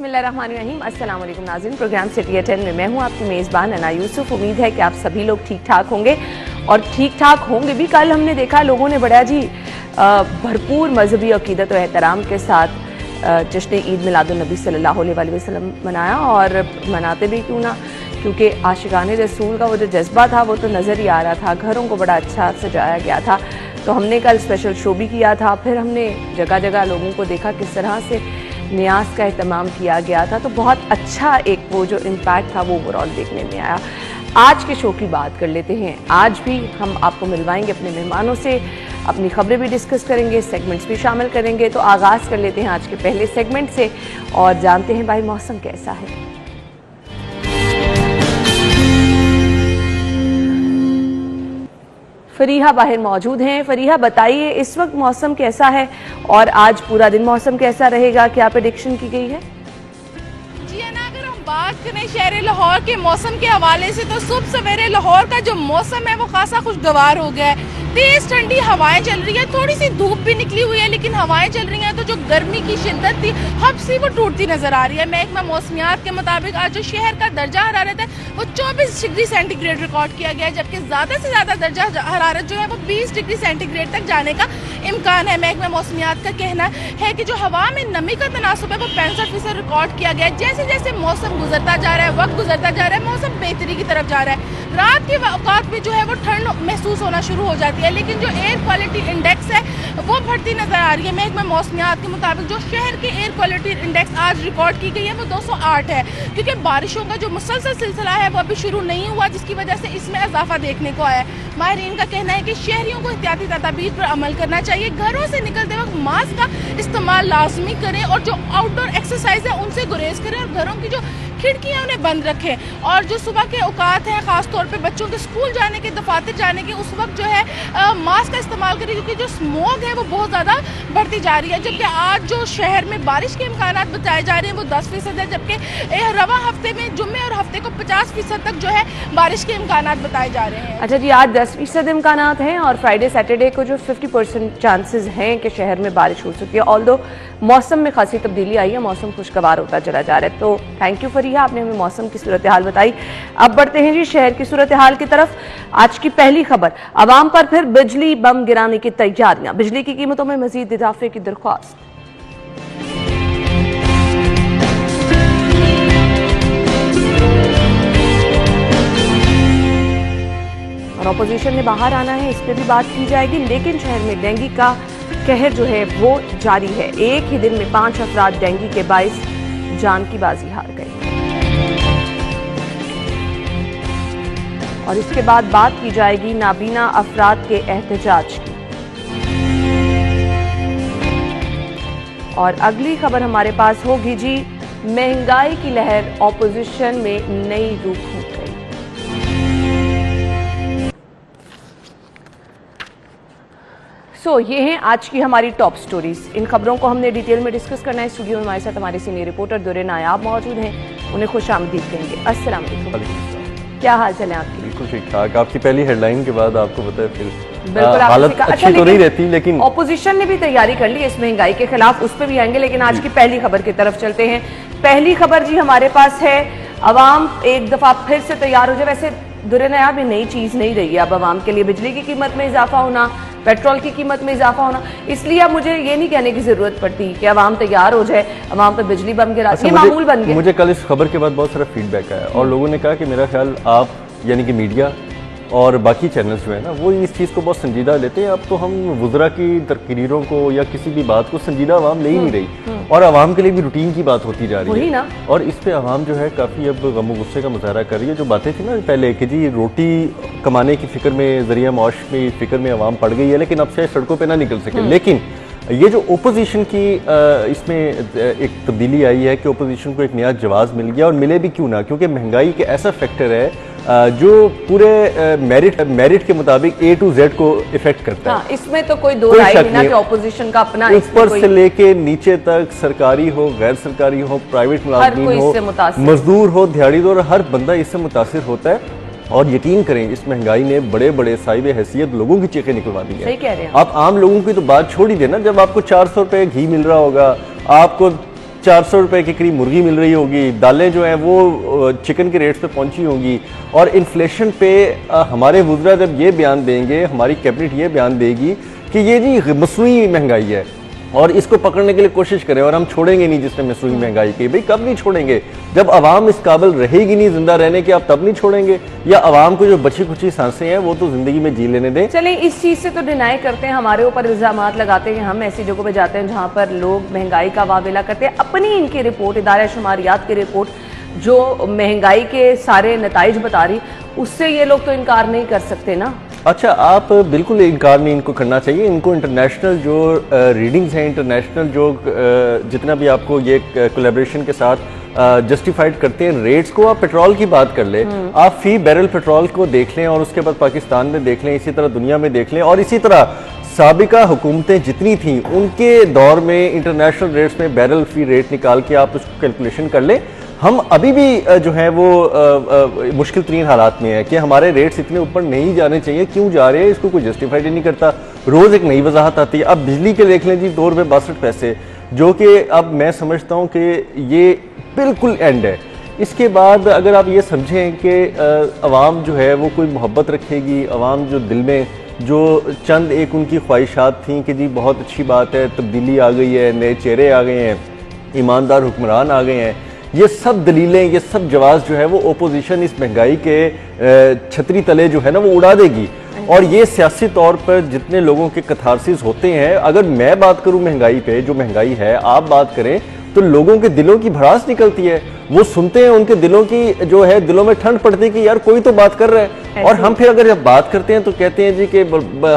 बिस्मिल्लाहिर्रहमानिर्रहीम। अस्सलाम वालेकुम नाज़रीन, प्रोग्राम सिटी एट 10 में मैं हूँ आपकी मेज़बान अना यूसुफ। उम्मीद है कि आप सभी लोग ठीक ठाक होंगे और ठीक ठाक होंगे भी। कल हमने देखा लोगों ने बड़ा जी भरपूर मजहबी अकीदत और एहतराम के साथ जश्न ईद मिलादुन्नबी सल्लल्लाहु अलैहि वसल्लम मनाया, और मनाते भी क्यों ना, क्योंकि आशिकाने रसूल का वो जो जज्बा था वो तो नज़र ही आ रहा था। घरों को बड़ा अच्छा सजाया गया था, तो हमने कल स्पेशल शो भी किया था। फिर हमने जगह जगह लोगों को देखा किस तरह से न्याज का एहतमाम किया गया था, तो बहुत अच्छा एक वो जो इम्पैक्ट था वो ओवरऑल देखने में आया। आज के शो की बात कर लेते हैं। आज भी हम आपको मिलवाएंगे अपने मेहमानों से, अपनी खबरें भी डिस्कस करेंगे, सेगमेंट्स भी शामिल करेंगे। तो आगाज़ कर लेते हैं आज के पहले सेगमेंट से और जानते हैं भाई मौसम कैसा है। फरीहा बाहर मौजूद हैं। फरीहा बताइए इस वक्त मौसम कैसा है और आज पूरा दिन मौसम कैसा रहेगा, क्या प्रेडिक्शन की गई है? जी अन्ना, अगर हम बात करें शहर लाहौर के मौसम के हवाले से तो सुबह सवेरे लाहौर का जो मौसम है वो खासा खुशगवार हो गया है। तेज ठंडी हवाएं चल रही है, थोड़ी सी धूप भी निकली हुई है, लेकिन हवाएं चल रही हैं तो जो गर्मी की शिद्दत थी हब्सी वो टूटती नजर आ रही है। महकमा मौसमियात के मुताबिक आज जो शहर का दर्जा हरारत है वो 24 डिग्री सेंटीग्रेड रिकॉर्ड किया गया है, जबकि ज्यादा से ज्यादा दर्जा हरारत जो है वो 20 डिग्री सेंटीग्रेड तक जाने का इम्कान है। महकमा मौसमियात का कहना है कि जो हवा में नमी का तनासुब है वो 65% रिकॉर्ड किया गया है। जैसे जैसे मौसम गुजरता जा रहा है, वक्त गुजरता जा रहा है, मौसम बेहतरी की तरफ जा रहा है। रात के औकात में जो है वो ठंड महसूस होना शुरू हो जाती है, लेकिन जो एयर क्वालिटी इंडेक्स है वो बढ़ती नजर आ रही है। महकमा मौसमियात के मुताबिक जो शहर के एयर क्वालिटी इंडेक्स आज रिकॉर्ड की गई है वो 208 है, क्योंकि बारिशों का जो मुसलसल सिलसिला है वो अभी शुरू नहीं हुआ, जिसकी वजह से इसमें इजाफा देखने को आया है। माहिरीन का कहना है कि शहरियों को एहतियाती तदाबीर पर अमल करना चाहिए। घरों से निकलते वक्त मास्क का इस्तेमाल लाजमी करें और जो आउटडोर एक्सरसाइज है उनसे गुरेज करें और घरों की जो खिड़कियां उन्हें बंद रखें। और जो सुबह के औकात हैं, खासतौर पे बच्चों के स्कूल जाने के, दफातर जाने के, उस वक्त जो है मास्क का इस्तेमाल करें, क्योंकि जो स्मोक है वो बहुत ज़्यादा बढ़ती जा रही है। जबकि आज जो शहर में बारिश के इम्कान बताए जा रहे हैं वो 10% है, जबकि रवा हफ्ते में जुम्मे और हफ्ते को 50% तक जो है बारिश के इम्कान बताए जा रहे हैं। अच्छा जी, आज 10% इम्कान हैं और फ्राइडे सैटरडे को जो 50% चांसेस हैं कि शहर में बारिश हो सकती है। ऑल्दो मौसम में खासी तब्दीली आई है, मौसम खुशगवार होता चला जा रहा है। तो थैंक यू फरीहा, आपने हमें मौसम की सूरत हाल बताई। अब बढ़ते हैं जी शहर की सूरत हाल की तरफ। आज की पहली खबर, अवाम पर फिर बिजली बम गिराने की तैयारियां, बिजली की कीमतों में मजीद इजाफे की दरख्वास्त। और अपोजिशन ने बाहर आना है, इस पर भी बात की जाएगी। लेकिन शहर में डेंगू का कहर जो है वो जारी है। एक ही दिन में 5 अफराद डेंगू के बाइस जान की बाजी हार गए। और इसके बाद बात की जाएगी नाबीना अफराद के एहतजाज की। और अगली खबर हमारे पास होगी जी, महंगाई की लहर ऑपोजिशन में नई रूप हो गई। ये हैं आज की हमारी टॉप स्टोरीज। इन खबरों को हमने डिटेल में डिस्कस करना है। स्टूडियो में हमारे साथ हमारे सीनियर रिपोर्टर दुर्रे नायाब मौजूद हैं, उन्हें खुशामदीद कहेंगे। अस्सलाम वालेकुम, क्या हाल चाल है आपके? बिल्कुल ठीक ठाक। आपकी पहली हेडलाइन के बाद आपको पता है फिर हालत अच्छी तो नहीं रहती, लेकिन ऑपोजिशन ने भी तैयारी कर ली इस महंगाई के खिलाफ, उस पर भी आएंगे। लेकिन आज की पहली खबर की तरफ चलते हैं। पहली खबर जी हमारे पास है, अवाम एक दफा फिर से तैयार हो जाए। वैसे दुर्रे नायाब भी नई चीज नहीं रही है अब अवाम के लिए, बिजली की कीमत में इजाफा होना, पेट्रोल की कीमत में इजाफा होना, इसलिए अब मुझे ये नहीं कहने की जरूरत पड़ती कि अवाम तैयार हो जाए, अवाम पर बिजली बम गिरा, ये मामूल बन गया। मुझे कल इस खबर के बाद बहुत सारा फीडबैक आया और लोगों ने कहा कि मेरा ख्याल आप यानी कि मीडिया और बाकी चैनल्स जो है ना वो इस चीज़ को बहुत संजीदा लेते हैं। अब तो हम वुज़रा की तकरीरों को या किसी भी बात को संजीदा आवाम ले ही नहीं रही और आवाम के लिए भी रूटीन की बात होती जा रही है। और इस पे आवाम जो है काफ़ी अब गम गुस्से का मुजाहरा कर रही है। जो बातें थी ना पहले कि जी रोटी कमाने की फिक्र में, जरिया मौश में फिक्र में आवाम पड़ गई है, लेकिन अब शायद सड़कों पर ना निकल सके। लेकिन ये जो ओपोजिशन की इसमें एक तब्दीली आई है कि ओपोजिशन को एक नया जवाब मिल गया, और मिले भी क्यों ना, क्योंकि महंगाई के ऐसा फैक्टर है जो पूरे मेरिट के मुताबिक A to Z को इफेक्ट करता है। इसमें तो कोई दो राय नहीं कि ऑपोजिशन का अपना ऊपर से लेके नीचे तक, सरकारी हो, गैर सरकारी हो, प्राइवेट मुलाजिम हो, मजदूर हो, दिहाड़ीदार, हर बंदा इससे मुतासिर होता है। और यकीन करें इस महंगाई ने बड़े बड़े साहिब हैसियत लोगों की चीखें निकलवा दी हैं। आप आम लोगों की तो बात छोड़ ही देना, जब आपको 400 रुपए घी मिल रहा होगा, आपको 400 रुपए के करीब मुर्गी मिल रही होगी, दालें जो हैं वो चिकन के रेट्स पे पहुंची होंगी, और इन्फ्लेशन पे हमारे वुज़रा जब ये बयान देंगे, हमारी कैबिनेट ये बयान देगी कि ये जी मसनूई महंगाई है और इसको पकड़ने के लिए कोशिश करें और हम छोड़ेंगे नहीं जिसने मसनूई महंगाई की। भाई कब नहीं छोड़ेंगे? जब आवाम इस काबिल रहेगी नहीं जिंदा रहने की, आप तब नहीं छोड़ेंगे? या आवाम को जो बची कुची सांसें हैं वो तो जिंदगी में जी लेने दें। चलें, इस चीज से तो डिनाई करते हैं, हमारे ऊपर इल्जामात लगाते हैं कि हम ऐसी जगहों पे जाते हैं जहां पर लोग महंगाई का वावेला करते हैं। अपनी इनकी रिपोर्ट, इदारा शुमारियात की रिपोर्ट जो महंगाई के सारे नताइज बता रही, उससे ये लोग तो इनकार नहीं कर सकते ना। अच्छा, आप बिल्कुल इनकार नहीं इनको करना चाहिए। इनको इंटरनेशनल जो रीडिंग्स हैं, इंटरनेशनल जो जितना भी आपको ये कोलैबोरेशन के साथ जस्टिफाइड करते हैं रेट्स को, आप पेट्रोल की बात कर ले, आप फी बैरल पेट्रोल को देख लें और उसके बाद पाकिस्तान में देख लें, इसी तरह दुनिया में देख लें, और इसी तरह साबिका हुकूमतें जितनी थी उनके दौर में इंटरनेशनल रेट्स में बैरल फी रेट निकाल के आप उसको कैलकुलेशन कर लें। हम अभी भी जो है वो मुश्किल तरीन हालात में है कि हमारे रेट्स इतने ऊपर नहीं जाने चाहिए, क्यों जा रहे हैं इसको कोई जस्टिफाइड ही नहीं करता। रोज़ एक नई वजाहत आती है। अब बिजली के देख लें जी, 2 रुपये 62 पैसे, जो कि अब मैं समझता हूँ कि ये बिल्कुल एंड है। इसके बाद अगर आप ये समझें कि अवाम जो है वो कोई मोहब्बत रखेगी, अवाम जो दिल में जो चंद एक उनकी ख्वाहिशात थी कि जी बहुत अच्छी बात है, तब्दीली आ गई है, नए चेहरे आ गए हैं, ईमानदार हुक्मरान आ गए हैं, ये सब दलीलें, ये सब जवाब जो है वो ओपोजिशन इस महंगाई के छतरी तले जो है ना वो उड़ा देगी। और ये सियासी तौर पर जितने लोगों के कथारसिस होते हैं, अगर मैं बात करूं महंगाई पे, जो महंगाई है, आप बात करें तो लोगों के दिलों की भड़ास निकलती है। वो सुनते हैं, उनके दिलों की जो है दिलों में ठंड पड़ती है कि यार कोई तो बात कर रहा है। और हम फिर अगर जब बात करते हैं तो कहते हैं जी कि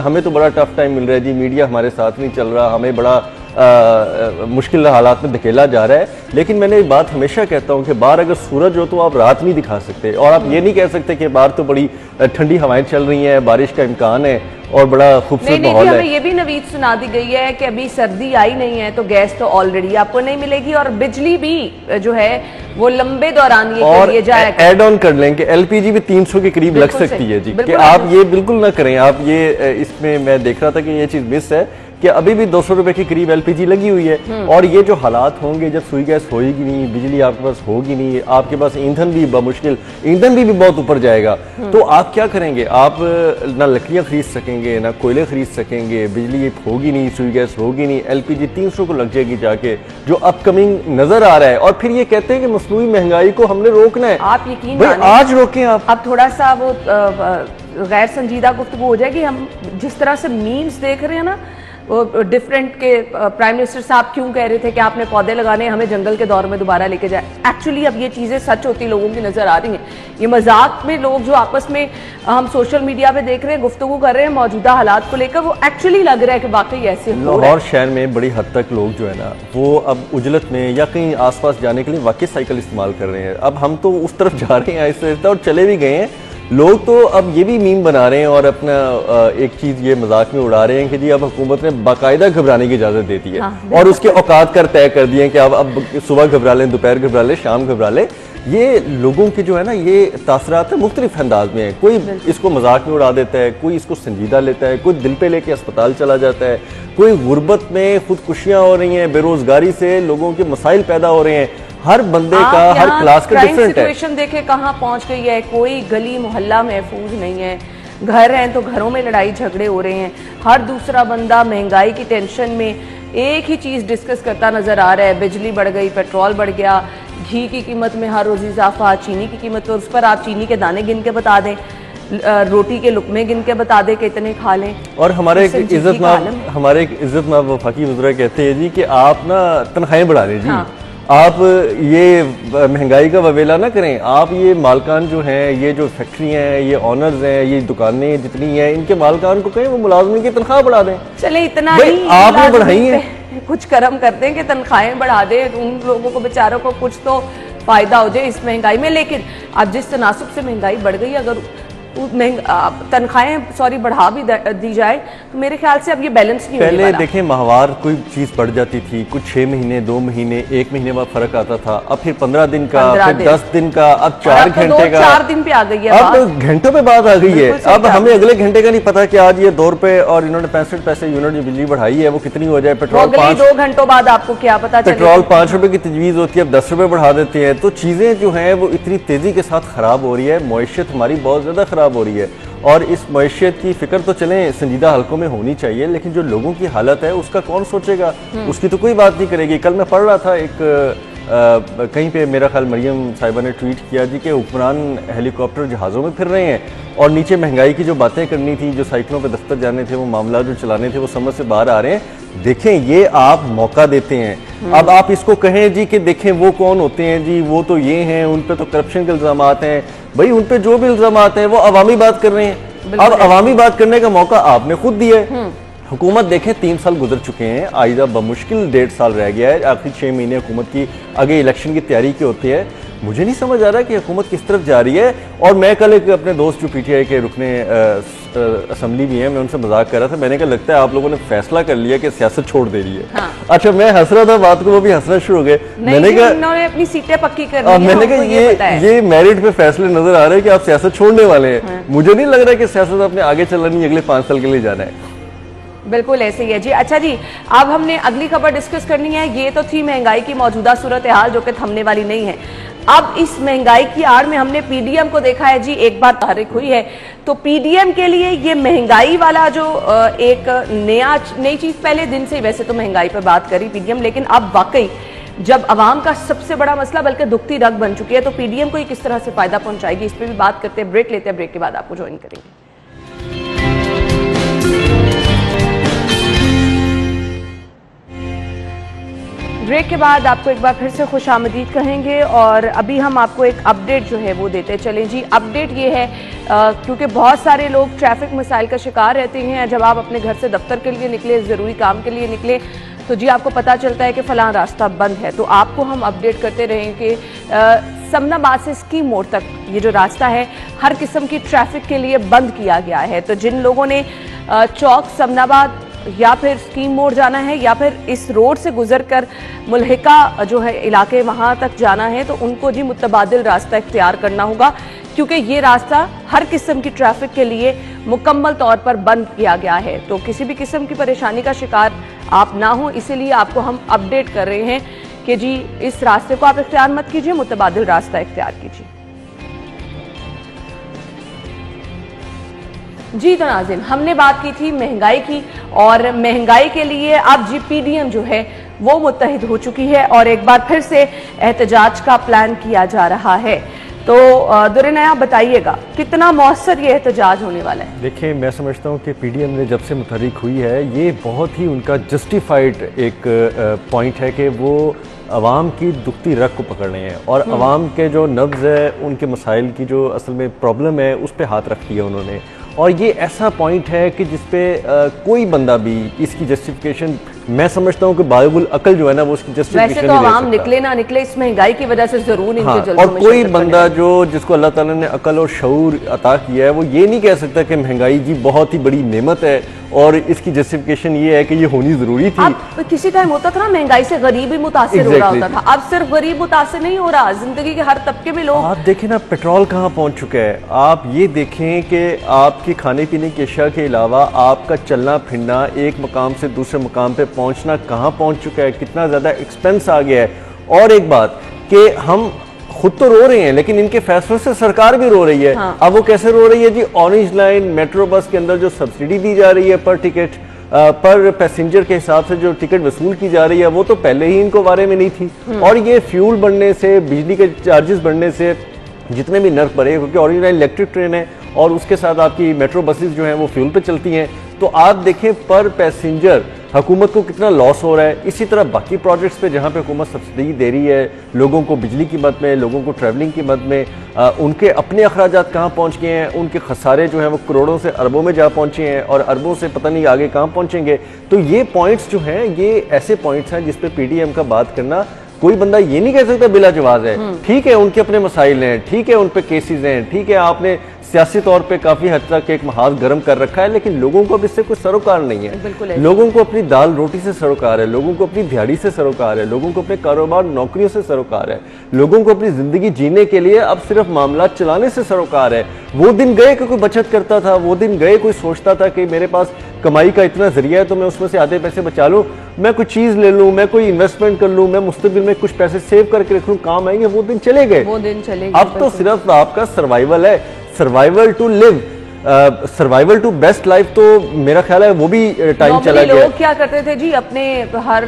हमें तो बड़ा टफ टाइम मिल रहा है जी, मीडिया हमारे साथ नहीं चल रहा, हमें बड़ा मुश्किल हालात में धकेला जा रहा है। लेकिन मैंने एक बात हमेशा कहता हूं कि बाहर अगर सूरज हो तो आप रात नहीं दिखा सकते, और आप ये नहीं कह सकते कि बाहर तो बड़ी ठंडी हवाएं चल रही हैं, बारिश का इम्कान है और बड़ा खूबसूरत माहौल है। हमें ये भी नवीद सुना दी गई है कि अभी सर्दी आई नहीं है तो गैस तो ऑलरेडी आपको नहीं मिलेगी, और बिजली भी जो है वो लंबे दौरान ये और जाएगा। एड ऑन कर लें कि एलपीजी भी 300 के करीब लग सकती है जी, कि आप ये बिल्कुल ना करें। आप ये इसमें मैं देख रहा था कि ये चीज मिस है कि अभी भी 200 रुपए के करीब एलपीजी लगी हुई है। और ये जो हालात होंगे जब सुई गैस होगी नहीं, बिजली आपके पास होगी नहीं, आपके पास ईंधन भी मुश्किल, ईंधन भी बहुत ऊपर जाएगा, तो आप क्या करेंगे? आप ना लकड़ियां खरीद सकेंगे, ना कोयले खरीद सकेंगे, बिजली होगी नहीं, सुई गैस होगी नहीं, एलपीजी 300 को लग जाएगी जाके, जो अपकमिंग नजर आ रहा है। और फिर ये कहते हैं कि मसनूई महंगाई को हमने रोकना है। आप यकीन मानिए, आज रोकें आप। अब थोड़ा सा वो गैर संजीदा गुफ्तगू हो जाएगी। हम जिस तरह से मीम्स देख रहे हैं ना, वो डिफरेंट के प्राइम मिनिस्टर साहब क्यों कह रहे थे कि आपने पौधे लगाने, हमें जंगल के दौर में दोबारा लेके जाए। एक्चुअली अब ये चीजें सच होती लोगों की नजर आ रही हैं। ये मजाक में लोग जो आपस में हम सोशल मीडिया पे देख रहे हैं, गुफ्तगू कर रहे हैं मौजूदा हालात को लेकर, वो एक्चुअली लग रहा है कि वाकई ऐसे हो रहा है। लाहौर शहर में बड़ी हद तक लोग जो है ना वो अब उजलत में या कहीं आसपास जाने के लिए वाकई साइकिल इस्तेमाल कर रहे हैं। अब हम तो उस तरफ जा रहे हैं आहिस्ता आहिस्ता, और चले भी गए हैं। लोग तो अब ये भी मीम बना रहे हैं और अपना एक चीज ये मजाक में उड़ा रहे हैं कि जी अब हुकूमत ने बाकायदा घबराने की इजाजत देती है। हाँ, और उसके औकात कर तय कर दिए कि अब सुबह घबरा लें, दोपहर घबरा लें, शाम घबरा लें। ये लोगों के जो है ना ये तासरात है मुख्तलिफ अंदाज में है। कोई इसको मजाक में उड़ा देता है, कोई इसको संजीदा लेता है, कोई दिल पे लेके अस्पताल चला जाता है, कोई गुर्बत में खुदकुशियां हो रही हैं, बेरोजगारी से लोगों के मसाइल पैदा हो रहे हैं। हर बंदे का, हर क्लास का डिफरेंट है। सिचुएशन देखे कहाँ पहुंच गई है, कोई गली मोहल्ला महफूज नहीं है। घर हैं तो घरों में लड़ाई झगड़े हो रहे हैं। हर दूसरा बंदा महंगाई की टेंशन में एक ही चीज डिस्कस करता नजर आ रहा है, बिजली बढ़ गई, पेट्रोल बढ़ गया, घी की कीमत में हर रोज इजाफा, चीनी की कीमत, तो उस पर आप चीनी के दाने गिन के बता दें, रोटी के लुकमे गिन के बता दे कि इतने खा लें। और हमारे इज्जत माब वफाकी वज़रा कहते हैं जी कि आप ना तनख्वाहें बढ़ा लें जी। हाँ। आप ये महंगाई का ववेला ना करें। आप ये मालकान जो हैं, ये जो फैक्ट्री हैं, ये ऑनर्स हैं, ये दुकानें जितनी हैं, इनके मालकान को कहें वो मुलाजमिन की तनख्वाह बढ़ा दें। चले इतना ही आपने बढ़ाई है, कुछ कर्म कर दें कि तनख्वाहें बढ़ा दें, उन लोगों को बेचारों को कुछ तो फायदा हो जाए इस महंगाई में। लेकिन अब जिस तनासब से महंगाई बढ़ गई, अगर तनख्वाहें बढ़ा भी दी जाए, तो मेरे ख्याल से अब ये बैलेंस नहीं होने पहले वाला। देखें माहवार कोई चीज बढ़ जाती थी, कुछ 6 महीने 2 महीने 1 महीने बाद फर्क आता था, अब फिर 15 दिन का, फिर 10 दिन का, अब 4 घंटे का, 4 दिन पे आ गई है, अब घंटों पे बात आ गई है। अब हमें अगले घंटे का नहीं पता कि आज ये 2 रुपए और इन्होंने 65 पैसे यूनिट जो बिजली बढ़ाई है वो कितनी हो जाए। पेट्रोल 2 घंटों बाद आपको क्या पता चले। पेट्रोल 5 रुपए की तजवीज़ होती है, अब 10 रुपए बढ़ा देते हैं। तो चीज़ें जो हैं वो इतनी तेज़ी के साथ ख़राब हो रही है, मईशत हमारी बहुत ज़्यादा ख़राब हो रही है। और इस मईशत की फ़िक्र तो चलें संजीदा हलकों में होनी चाहिए, लेकिन जो लोगों की हालत है उसका कौन सोचेगा, उसकी तो कोई बात नहीं करेगी। कल मैं पढ़ रहा था एक कहीं पे, मेरा ख्याल मरियम साहिबा ने ट्वीट किया जी कि हुक्मरान हेलीकॉप्टर जहाज़ों में फिर रहे हैं और नीचे महंगाई की जो बातें करनी थी, जो साइकिलों पे दफ्तर जाने थे, वो मामला जो चलाने थे, वो समझ से बाहर आ रहे हैं। देखें ये आप मौका देते हैं। अब आप इसको कहें जी कि देखें वो कौन होते हैं जी, वो तो ये हैं, उन पे तो करप्शन के इल्ज़ामात हैं। भाई उन पे जो भी इल्ज़ामात हैं वो अवामी बात कर रहे हैं। अब अवामी बात करने का मौका आपने खुद दिया है। हुकूमत देखें 3 साल गुजर चुके हैं, आइंदा बमुश्किल 1.5 साल रह गया है, आखिरी 6 महीने हुकूमत की आगे इलेक्शन की तैयारी की होती है। मुझे नहीं समझ आ रहा कि हुकूमत किस तरफ जा रही है। और मैं कल एक अपने दोस्त जो PTI के रुकने असम्बली भी हैं, मैं उनसे मजाक कर रहा था, मैंने कहा लगता है आप लोगों ने फैसला कर लिया कि सियासत छोड़ दे रही है। हाँ। अच्छा मैं हंस रहा था बात को, वो भी हंसना शुरू हो गए। मैंने कहा उन्होंने अपनी सीटें पक्की कर ली हैं, मैंने कहा ये मेरिट पे फैसले नजर आ रहे हैं कि आप सियासत छोड़ने वाले हैं। मुझे नहीं लग रहा कि सियासत अपने आगे चलनी अगले 5 साल के लिए जाना है। बिल्कुल ऐसे ही है जी। अच्छा जी, अब हमने अगली खबर डिस्कस करनी है। ये तो थी महंगाई की मौजूदा सूरत हाल जो कि थमने वाली नहीं है। अब इस महंगाई की आड़ में हमने PDM को देखा है जी, एक बार तहरीक हुई है तो PDM के लिए ये महंगाई वाला जो एक नई चीज, पहले दिन से वैसे तो महंगाई पर बात करी PDM, लेकिन अब वाकई जब आवाम का सबसे बड़ा मसला बल्कि दुखती रग बन चुकी है, तो PDM को किस तरह से फायदा पहुंचाएगी, इस पर भी बात करते हैं। ब्रेक लेते हैं, ब्रेक के बाद आपको ज्वाइन करेंगे। ब्रेक के बाद आपको एक बार फिर से खुशामदीद कहेंगे और अभी हम आपको एक अपडेट जो है वो देते चलें जी। अपडेट ये है क्योंकि बहुत सारे लोग ट्रैफिक मसाइल का शिकार रहते हैं। जब आप अपने घर से दफ्तर के लिए निकले, ज़रूरी काम के लिए निकले, तो जी आपको पता चलता है कि फ़लाँ रास्ता बंद है, तो आपको हम अपडेट करते रहें कि समनाबाद से स्कीम मोड़ तक ये जो रास्ता है हर किस्म की ट्रैफिक के लिए बंद किया गया है। तो जिन लोगों ने चौक समनाबाद या फिर स्कीम मोड़ जाना है या फिर इस रोड से गुजरकर मुल्हिका जो है इलाके वहां तक जाना है, तो उनको जी मुतबादिल रास्ता इख्तियार करना होगा, क्योंकि ये रास्ता हर किस्म की ट्रैफिक के लिए मुकम्मल तौर पर बंद किया गया है। तो किसी भी किस्म की परेशानी का शिकार आप ना हो, इसीलिए आपको हम अपडेट कर रहे हैं कि जी इस रास्ते को आप इख्तियार मत कीजिए, मुतबादिल रास्ता इख्तियार कीजिए। जी तो नाज़रीन, हमने बात की थी महंगाई की, और महंगाई के लिए अब जी PDM जो है वो मुत्तहिद हो चुकी है और एक बार फिर से एहतजाज का प्लान किया जा रहा है। तो दुरेन आप बताइएगा कितना मौसर ये एहतजाज होने वाला है। देखिए मैं समझता हूँ कि PDM ने जब से मुतहरिक हुई है, ये बहुत ही उनका जस्टिफाइड एक पॉइंट है कि वो अवाम की दुखती रग को पकड़ रहे हैं और अवाम के जो नब्ज़ है, उनके मसाइल की जो असल में प्रॉब्लम है उस पर हाथ रख दिया उन्होंने। और ये ऐसा पॉइंट है कि जिसपे कोई बंदा भी इसकी जस्टिफिकेशन, मैं समझता हूँ कि बायुल अकल जो है ना वो उसकी जस्टिफिकेशन वैसे तो आवाम निकले ना निकले इस महंगाई की वजह से जरूर इनके जल्द और कोई बंदा जो जिसको अल्लाह ताला ने अकल और शऊर अता किया है वो ये नहीं कह सकता कि महंगाई जी बहुत ही बड़ी नेमत है और इसकी जस्टिफिकेशन ये है कि ये होनी जरूरी थी। अब किसी टाइम होता था ना महंगाई से गरीब ही मुतासिर हो रहा होता था, अब सिर्फ गरीब मुतासिर नहीं हो रहा, जिंदगी के हर तबके में लोग। आप देखें ना पेट्रोल कहाँ पहुंच चुका है, आप ये देखें कि आपके खाने पीने की अशिया के अलावा आपका चलना फिरना, एक मकाम से दूसरे मकाम पे पहुंचना कहाँ पहुंच चुका है, कितना ज्यादा एक्सपेंस आ गया है। और एक बात कि हम खुद तो रो रहे हैं लेकिन इनके फैसलों से सरकार भी रो रही है। हाँ। अब वो कैसे रो रही है जी, ऑरेंज लाइन मेट्रो बस के अंदर जो सब्सिडी दी जा रही है पर टिकट, पर पैसेंजर के हिसाब से जो टिकट वसूल की जा रही है, वो तो पहले ही इनको बारे में नहीं थी। और ये फ्यूल बढ़ने से, बिजली के चार्जेस बढ़ने से जितने भी नर्क बढ़े, क्योंकि ऑरेंज लाइन इलेक्ट्रिक ट्रेन है और उसके साथ आपकी मेट्रो बसेस जो हैं वो फ्यूल पे चलती हैं, तो आप देखें पर पैसेंजर हुकूमत को कितना लॉस हो रहा है। इसी तरह बाकी प्रोजेक्ट्स पे जहाँ पे हुकूमत सब्सिडी दे रही है लोगों को बिजली की मद में, लोगों को ट्रैवलिंग की मद में, उनके अपने अखराजात कहाँ पहुँच गए हैं, उनके खसारे जो हैं वो करोड़ों से अरबों में जा पहुँचे हैं और अरबों से पता नहीं आगे कहाँ पहुँचेंगे। तो ये पॉइंट्स जो हैं ये ऐसे पॉइंट्स हैं जिस पे PDM का बात करना कोई बंदा ये नहीं कह सकता बिला जवाब है। ठीक है उनके अपने मसाइल हैं, ठीक है उन पे केसेस हैं, ठीक है आपने सियासी तौर पे काफ़ी हद तक एक महाज गर्म कर रखा है, लेकिन लोगों को अब इससे कोई सरोकार नहीं है। लोगों को अपनी दाल रोटी से सरोकार है, लोगों को अपनी दिहाड़ी से सरोकार है, लोगों को अपने कारोबार नौकरियों से सरोकार है, लोगों को अपनी ज़िंदगी जीने के लिए अब सिर्फ मामला चलाने से सरोकार है। वो दिन गए कि कोई बचत करता था, वो दिन गए कोई सोचता था कि मेरे पास कमाई का इतना जरिया है तो मैं उसमें से आधे पैसे बचा लूँ, मैं कोई चीज़ ले लूँ, मैं कोई इन्वेस्टमेंट कर लूँ, मैं मुस्तकबिल में कुछ पैसे सेव करके रख लूँ, काम आएंगे। वो दिन चले गए, वो दिन चले गए। अब तो सिर्फ आपका सर्वाइवल है, survival to live, survival to best life. तो मेरा ख्याल है वो भी टाइम चला गया। लोग क्या करते थे जी, अपने हर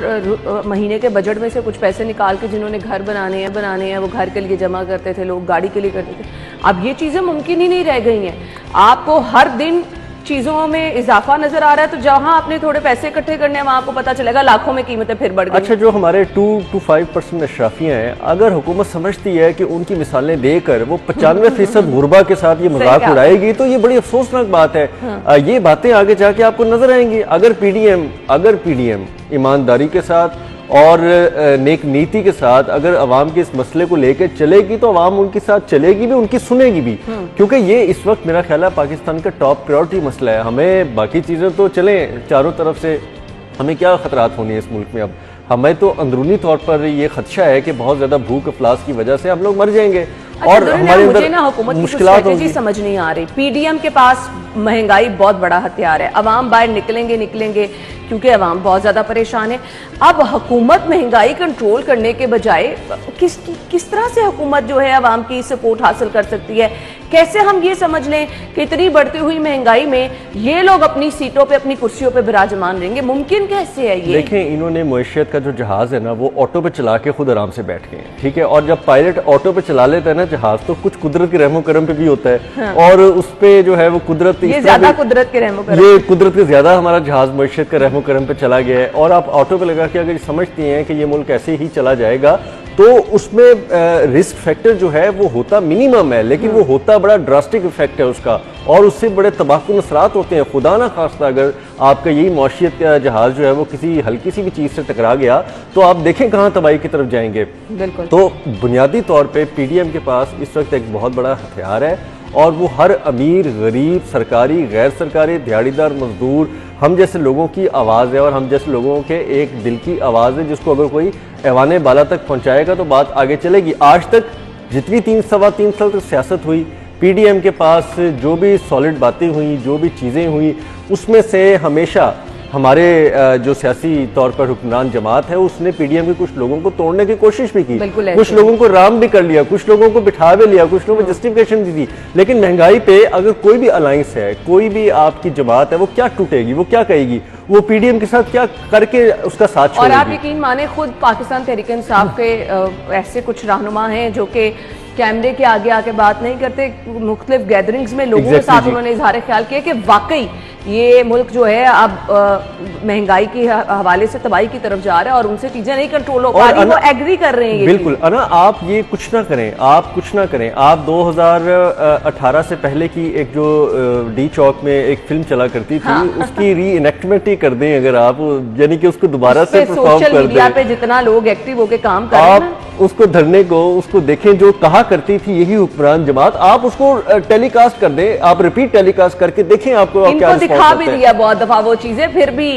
महीने के बजट में से कुछ पैसे निकाल के जिन्होंने घर बनाने हैं वो घर के लिए जमा करते थे, लोग गाड़ी के लिए करते थे। अब ये चीजें मुमकिन ही नहीं रह गई हैं। आपको हर दिन चीजों में इजाफा नजर आ रहा है, तो जहां आपने थोड़े पैसे इकट्ठे करने हैं वहां आपको पता चलेगा लाखों में कीमतें फिर बढ़ गई। अच्छा, जो हमारे 2 to 5% अशराफियां हैं, अगर हुकूमत समझती है कि उनकी मिसालें देकर वो 95% गुरबा के साथ ये मजाक उड़ाएगी तो ये बड़ी अफसोसनाक बात है। हाँ। ये बातें आगे जाके आपको नजर आएंगी। अगर पीडीएम ईमानदारी के साथ और नेक नीति के साथ अगर अवाम के इस मसले को लेकर चलेगी तो अवाम उनके साथ चलेगी भी, उनकी सुनेगी भी, क्योंकि ये इस वक्त मेरा ख्याल है पाकिस्तान का टॉप प्रायोरिटी मसला है। हमें बाकी चीज़ें तो चलें चारों तरफ से, हमें क्या खतरात होनी है इस मुल्क में। अब हमें तो अंदरूनी तौर पर ये खदशा है कि बहुत ज़्यादा भूख अफलास की वजह से हम लोग मर जाएंगे। और हमारे अंदर हुकूमत की स्ट्रेटेजी समझ नहीं आ रही। पीडीएम के पास महंगाई बहुत बड़ा हथियार है, अवाम बाहर निकलेंगे क्योंकि अवाम बहुत ज्यादा परेशान है। अब हुकूमत महंगाई कंट्रोल करने के बजाय किस तरह से हुकूमत जो है अवाम की सपोर्ट हासिल कर सकती है? कैसे हम ये समझ लें कि इतनी बढ़ती हुई महंगाई में ये लोग अपनी सीटों पे अपनी कुर्सियों पे विराजमान रहेंगे? मुमकिन कैसे है ये? देखें, इन्होंने मईशत का जो जहाज है ना वो ऑटो पे चला के खुद आराम से बैठ गए, ठीक है। और जब पायलट ऑटो पे चला लेता है ना जहाज, तो कुछ कुदरत के रहमो करम पे भी होता है। हाँ। और उस पे जो है वो कुदरत, ये ज्यादा कुदरत के रहमो करम, ये कुदरत के ज्यादा हमारा जहाज मईशत का रहमो करम पे चला गया है। और आप ऑटो पे लगा के अगर समझती हैं कि ये मुल्क ऐसे ही चला जाएगा तो उसमें रिस्क फैक्टर जो है वो होता मिनिमम है, लेकिन वो होता बड़ा ड्रास्टिक इफेक्ट है उसका, और उससे बड़े तबाहकुन असरात होते हैं। खुदा ना खास्ता अगर आपका यही मौशियत का जहाज जो है वो किसी हल्की सी भी चीज़ से टकरा गया तो आप देखें कहाँ तबाही की तरफ जाएंगे। बिल्कुल। तो बुनियादी तौर पे पीडीएम के पास इस वक्त एक बहुत बड़ा हथियार है, और वो हर अमीर, गरीब, सरकारी, गैर सरकारी, दिहाड़ीदार, मजदूर, हम जैसे लोगों की आवाज़ है, और हम जैसे लोगों के एक दिल की आवाज़ है, जिसको अगर कोई ऐवाने बाला तक पहुंचाएगा तो बात आगे चलेगी। आज तक जितनी 3-3.25 साल तक सियासत हुई, पीडीएम के पास जो भी सॉलिड बातें हुई, जो भी चीज़ें हुई, उसमें से हमेशा हमारे जो सियासी तौर पर हुक्मरान जमात है उसने पीडीएम के कुछ लोगों को तोड़ने की कोशिश भी की, कुछ लोगों को राम भी कर लिया, कुछ लोगों को बिठा भी लिया, कुछ लोगों को जस्टिफिकेशन भी दी। लेकिन महंगाई पे अगर कोई भी अलायंस है, कोई भी आपकी जमात है, वो क्या टूटेगी, वो क्या कहेगी, वो पीडीएम के साथ क्या करके उसका साथ छोड़ेगी। और आप यकीन माने खुद पाकिस्तान तहरीक इंसाफ के ऐसे कुछ रहनुमा हैं जो कि कैमरे के आगे आके बात नहीं करते, मुख्तलिफ गैदरिंग्स में लोगों के साथ उन्होंने इजहार ख्याल किया कि वाकई ये मुल्क जो है अब महंगाई के हवाले से तबाही की तरफ जा रहा है और उनसे चीजें नहीं कंट्रोल हो पा रही, वो एग्री कर रहे हैं। बिल्कुल अना, आप ये कुछ ना करें, आप कुछ ना करें। आप 2018 से पहले की एक जो डी चौक में एक फिल्म चला करती थी, उसकी री इनेक्टमेंट ही कर दें अगर आप, यानी कि उसको दोबारा से परफॉर्म कर दें। सोशल मीडिया पे जितना लोग एक्टिव होके काम कर रहे हैं, उसको धरने को, उसको देखें जो कहा करती थी यही हुक्मरान जमात, आप उसको टेलीकास्ट कर दें, आप रिपीट टेलीकास्ट करके देखें आपको क्या दिखा भी दिया बहुत दफा वो चीजें, फिर भी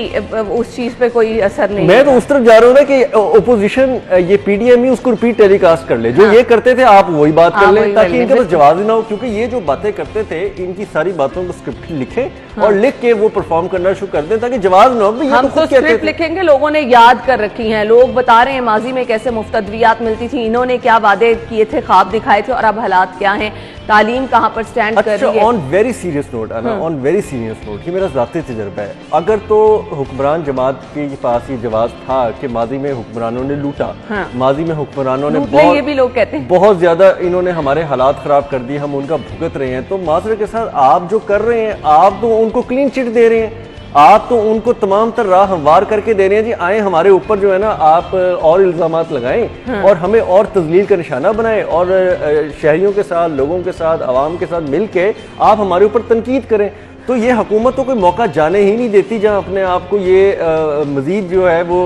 उस चीज पे कोई असर नहीं। मैं तो उस तरफ जा रहा हूँ ना कि ओपोजिशन ये पीडीएम ही उसको रिपीट टेलीकास्ट कर ले, जो ये करते थे आप वही बात कर लें, ताकि इनके पास जवाब ही ना हो। क्योंकि ये जो बातें करते थे इनकी सारी बातों को स्क्रिप्ट लिखें और लिख के वो परफॉर्म करना शुरू कर दें ताकि जवाब ना हो। हम तो स्क्रिप्ट लिखेंगे, लोगों ने याद कर रखी है, लोग बता रहे हैं माजी में कैसे मुफ्त अद्वियात मिलती थी, इन्होंने क्या वादे किए थे, ख्वाब दिखाए थे, और अब हालात क्या हैं, तालीम कहाँ पर स्टैंड कर रही है। On very serious note, on very serious note, ये मेरा ज़ाती तजुर्बा है। अगर तो हुक्मरान जमात के पास ये जवाब था कि माजी में हुक्मरानों ने लूटा, माजी में हुक्मरानों ने ये भी लोग कहते हैं बहुत ज्यादा इन्होंने हमारे हालात खराब कर दिए, हम उनका भुगत रहे हैं, तो माजरे के साथ आप जो कर रहे हैं, आप तो उनको क्लीन चिट दे रहे हैं, आप तो उनको तमाम तर राह हमवार करके दे रहे हैं। जी आए हमारे ऊपर जो है ना, आप और इल्जामात लगाएं और हमें और तजलील का निशाना बनाएं, और शहरियों के साथ, लोगों के साथ, आवाम के साथ मिल के आप हमारे ऊपर तनकीद करें। तो ये हुकूमत तो कोई मौका जाने ही नहीं देती जहां अपने आप को ये मजीद जो है वो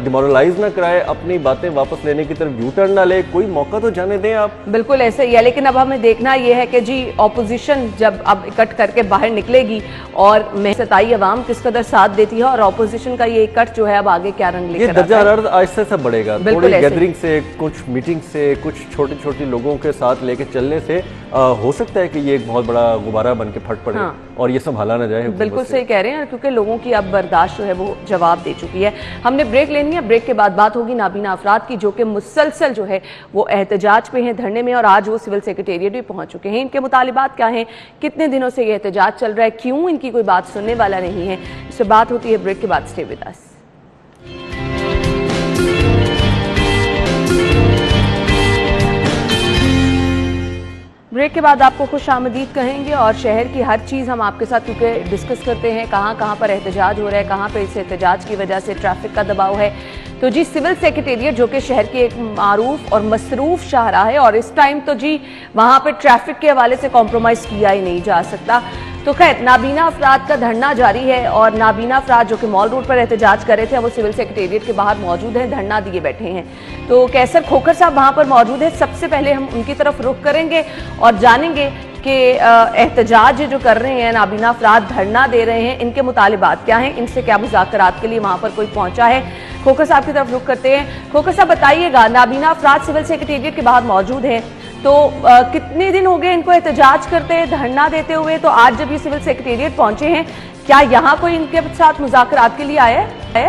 डिमोरलाइज ना कराए, अपनी बातें वापस लेने की तरफ यू टर्न ना ले, कोई मौका तो जाने दें आप। बिल्कुल ऐसे ही है, लेकिन अब हमें देखना ये है कि जी ऑपोजिशन जब अब इकट्ठ करके बाहर निकलेगी और सताई अवाम किस कदर साथ देती है और ऑपोजिशन का ये इकट्ठ जो है अब आगे क्या रंग लेकर आता है। दर्जा हरारत आहिस्ता से बढ़ेगा, थोड़ी गैदरिंग से, कुछ मीटिंग से, कुछ छोटे छोटे लोगों के साथ लेके चलने से हो सकता है कि ये एक बहुत बड़ा गुब्बारा बन के फट पड़े और ये संभाला ना जाए। बिल्कुल सही कह रहे हैं, क्योंकि लोगों की अब बर्दाश्त जो है वो जवाब दे चुकी है। हमने ब्रेक लेनी है, ब्रेक के बाद बात होगी नाबीना अफराद की जो कि मुसलसल जो है वो एहतजाज पे हैं, धरने में, और आज वो सिविल सेक्रेटेरिएट भी पहुंच चुके हैं। इनके मुतालिबात क्या हैं, कितने दिनों से ये एहतजाज चल रहा है, क्यों इनकी कोई बात सुनने वाला नहीं है, इससे बात होती है ब्रेक के बाद। Stay with us. ब्रेक के बाद आपको खुश आमदीद कहेंगे और शहर की हर चीज़ हम आपके साथ क्योंकि डिस्कस करते हैं, कहाँ कहाँ पर एहतजाज हो रहा है, कहाँ पर इस एहतजाज की वजह से ट्रैफिक का दबाव है। तो जी सिविल सेक्रेटेरिएट जो कि शहर की एक मारूफ और मसरूफ शाहराह है और इस टाइम तो जी वहाँ पर ट्रैफिक के हवाले से कॉम्प्रोमाइज़ किया ही नहीं जा सकता। तो खैर नाबीना अफराद का धरना जारी है और नाबीना अफराद जो कि मॉल रोड पर एहतजाज कर रहे थे वो सिविल सेक्रेटेरिएट के बाहर मौजूद हैं, धरना दिए बैठे हैं। तो कैसर खोखर साहब वहां पर मौजूद है, सबसे पहले हम उनकी तरफ रुख करेंगे और जानेंगे कि एहतजाज जो कर रहे हैं नाबीना अफराद, धरना दे रहे हैं, इनके मुतालिबात क्या हैं, इनसे क्या मुज़ाकरात के लिए वहां पर कोई पहुंचा है। खोखर साहब की तरफ रुख करते हैं। खोखर साहब बताइएगा, नाबीना अफराद सिविल सेक्रेटेरिएट के बाहर मौजूद हैं, तो कितने दिन हो गए इनको एहतजाज करते, धरना देते हुए? तो आज जब ये सिविल सेक्रेटेरिएट पहुंचे हैं, क्या यहाँ कोई इनके साथ मुज़ाकरात के लिए आया है?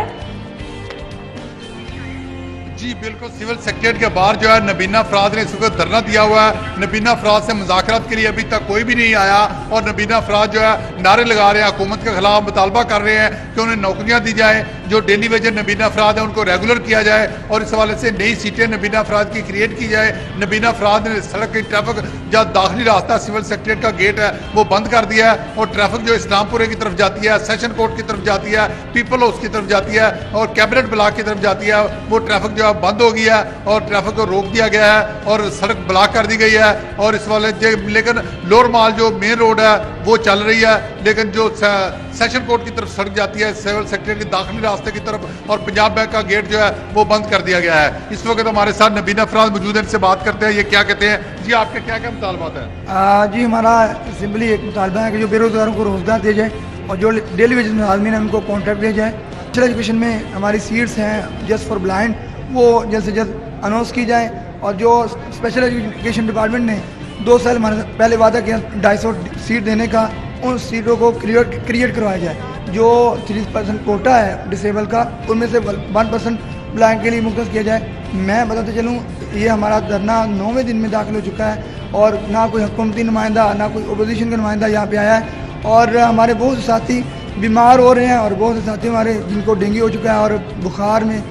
जी बिल्कुल, सिविल सेक्रेटेरिएट के बाहर जो है नबीना अफराद ने इस वक्त धरना दिया हुआ है। नबीना अफराद से मुज़ाकरात के लिए अभी तक कोई भी नहीं आया और नबीना अफराद जो है नारे लगा रहे हैं, हुकूमत के खिलाफ मुतालबा कर रहे हैं कि उन्हें नौकरियां दी जाए, जो डेली वेजर नबीना अफराद है उनको रेगुलर किया जाए और इस हवाले से नई सीटें नबीना अफराद की क्रिएट की जाए। नबीना अफराद ने सड़क की ट्रैफिक जहाँ दाखिली रास्ता सिविल सेक्रेटेरिएट का गेट है वो बंद कर दिया है और ट्रैफिक जो इस्लामपुरे की तरफ जाती है, सेशन कोर्ट की तरफ जाती है, पीपल हाउस की तरफ जाती है और कैबिनेट ब्लॉक की तरफ जाती है, वो ट्रैफिक जो है बंद हो गया है और ट्रैफिक को रोक दिया गया है और सड़क ब्लॉक कर दी गई है और इस वाले लेकिन लोअर माल जो मेन रोड है वो चल रही है, लेकिन जो सेशन कोर्ट की तरफ सड़क जाती है सिविल सेक्रेटेरिएट के दाखिली रास्ते की तरफ और पंजाब बैंक का गेट जो है वो बंद कर दिया गया है। इस वक्त हमारे साथ नबीना अफराद मौजूद हैं, इनसे बात करते हैं, ये क्या कहते हैं। जी आपके क्या क्या मुतालबात है? जी हमारा सिंपली एक मुतालबा है कि जो बेरोजगारों को रोजगार दिया जाए और जो डेली वेजेस में आदमी है उनको कॉन्ट्रैक्ट दिया जाए। टीचर एजुकेशन में हमारी सीट्स हैं जस्ट फॉर ब्लाइंड, वो जल्द से जल्द अनाउंस की जाए और जो स्पेशल एजुकेशन डिपार्टमेंट ने 2 साल पहले वादा किया 250 सीट देने का, उन सीटों को क्रिएट करवाया जाए। जो 30% कोटा है डिसेबल का, उनमें से 1% ब्लाइंड के लिए मुख्तस किया जाए। मैं बताते चलूँ, ये हमारा धरना 9वें दिन में दाखिल हो चुका है और ना कोई हुकूमती नुमाइंदा ना कोई अपोजिशन का नुमाइंदा यहाँ पे आया है और हमारे बहुत से साथी बीमार हो रहे हैं और बहुत से साथी हमारे जिनको डेंगू हो चुका है और बुखार में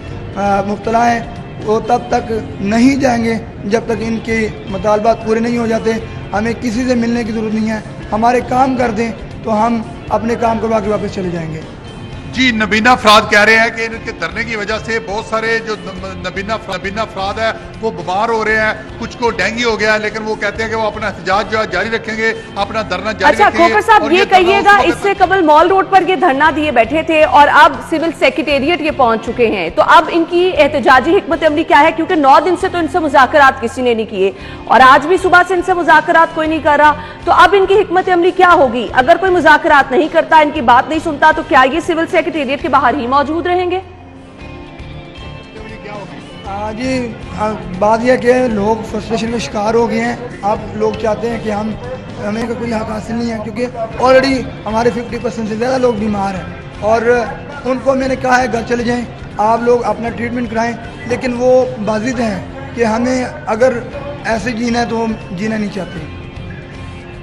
मुब्तला हैं, वो तब तक नहीं जाएंगे जब तक इनके मुतालबात पूरे नहीं हो जाते। हमें किसी से मिलने की ज़रूरत नहीं है, हमारे काम कर दें तो हम अपने काम करवा के वापस चले जाएंगे। जी नबीना अफराद कह रहे हैं कि इनके धरने की वजह से बहुत सारे जो नबीना अफराद है वो बीमार हो रहे हैं, कुछ को डेंगू हो गया है, लेकिन वो कहते हैं कि वो अपना एहतजाज जो है जारी रखेंगे, अपना धरना जारी रखेंगे। खोखर साहब ये कहिएगा, इससे कबल मॉल रोड पर ये धरना दिए बैठे थे और अब सिविल सेक्रेटेरिएट ये पहुंच चुके हैं, तो अब इनकी एहतजाजी हिकमत अमली क्या है? क्योंकि 9 दिन से तो इनसे मुज़ाकरात किसी ने नहीं किए और आज भी सुबह से इनसे मुज़ाकरात कोई नहीं कर रहा, तो अब इनकी हिकमत अमली क्या होगी? अगर कोई मुज़ाकरात नहीं करता, इनकी बात नहीं सुनता, तो क्या ये सिविल सेक्रेटेरिएट के बाहर ही मौजूद रहेंगे? जी बात यह कि लोग फ्रस्ट्रेशन का शिकार हो गए हैं। आप लोग चाहते हैं कि हमें का कोई हक हासिल नहीं है क्योंकि ऑलरेडी हमारे 50% से ज़्यादा लोग बीमार हैं और उनको मैंने कहा है घर चले जाएं, आप लोग अपना ट्रीटमेंट कराएं, लेकिन वो बाजिद हैं कि हमें अगर ऐसे जीना है तो हम जीना नहीं चाहते।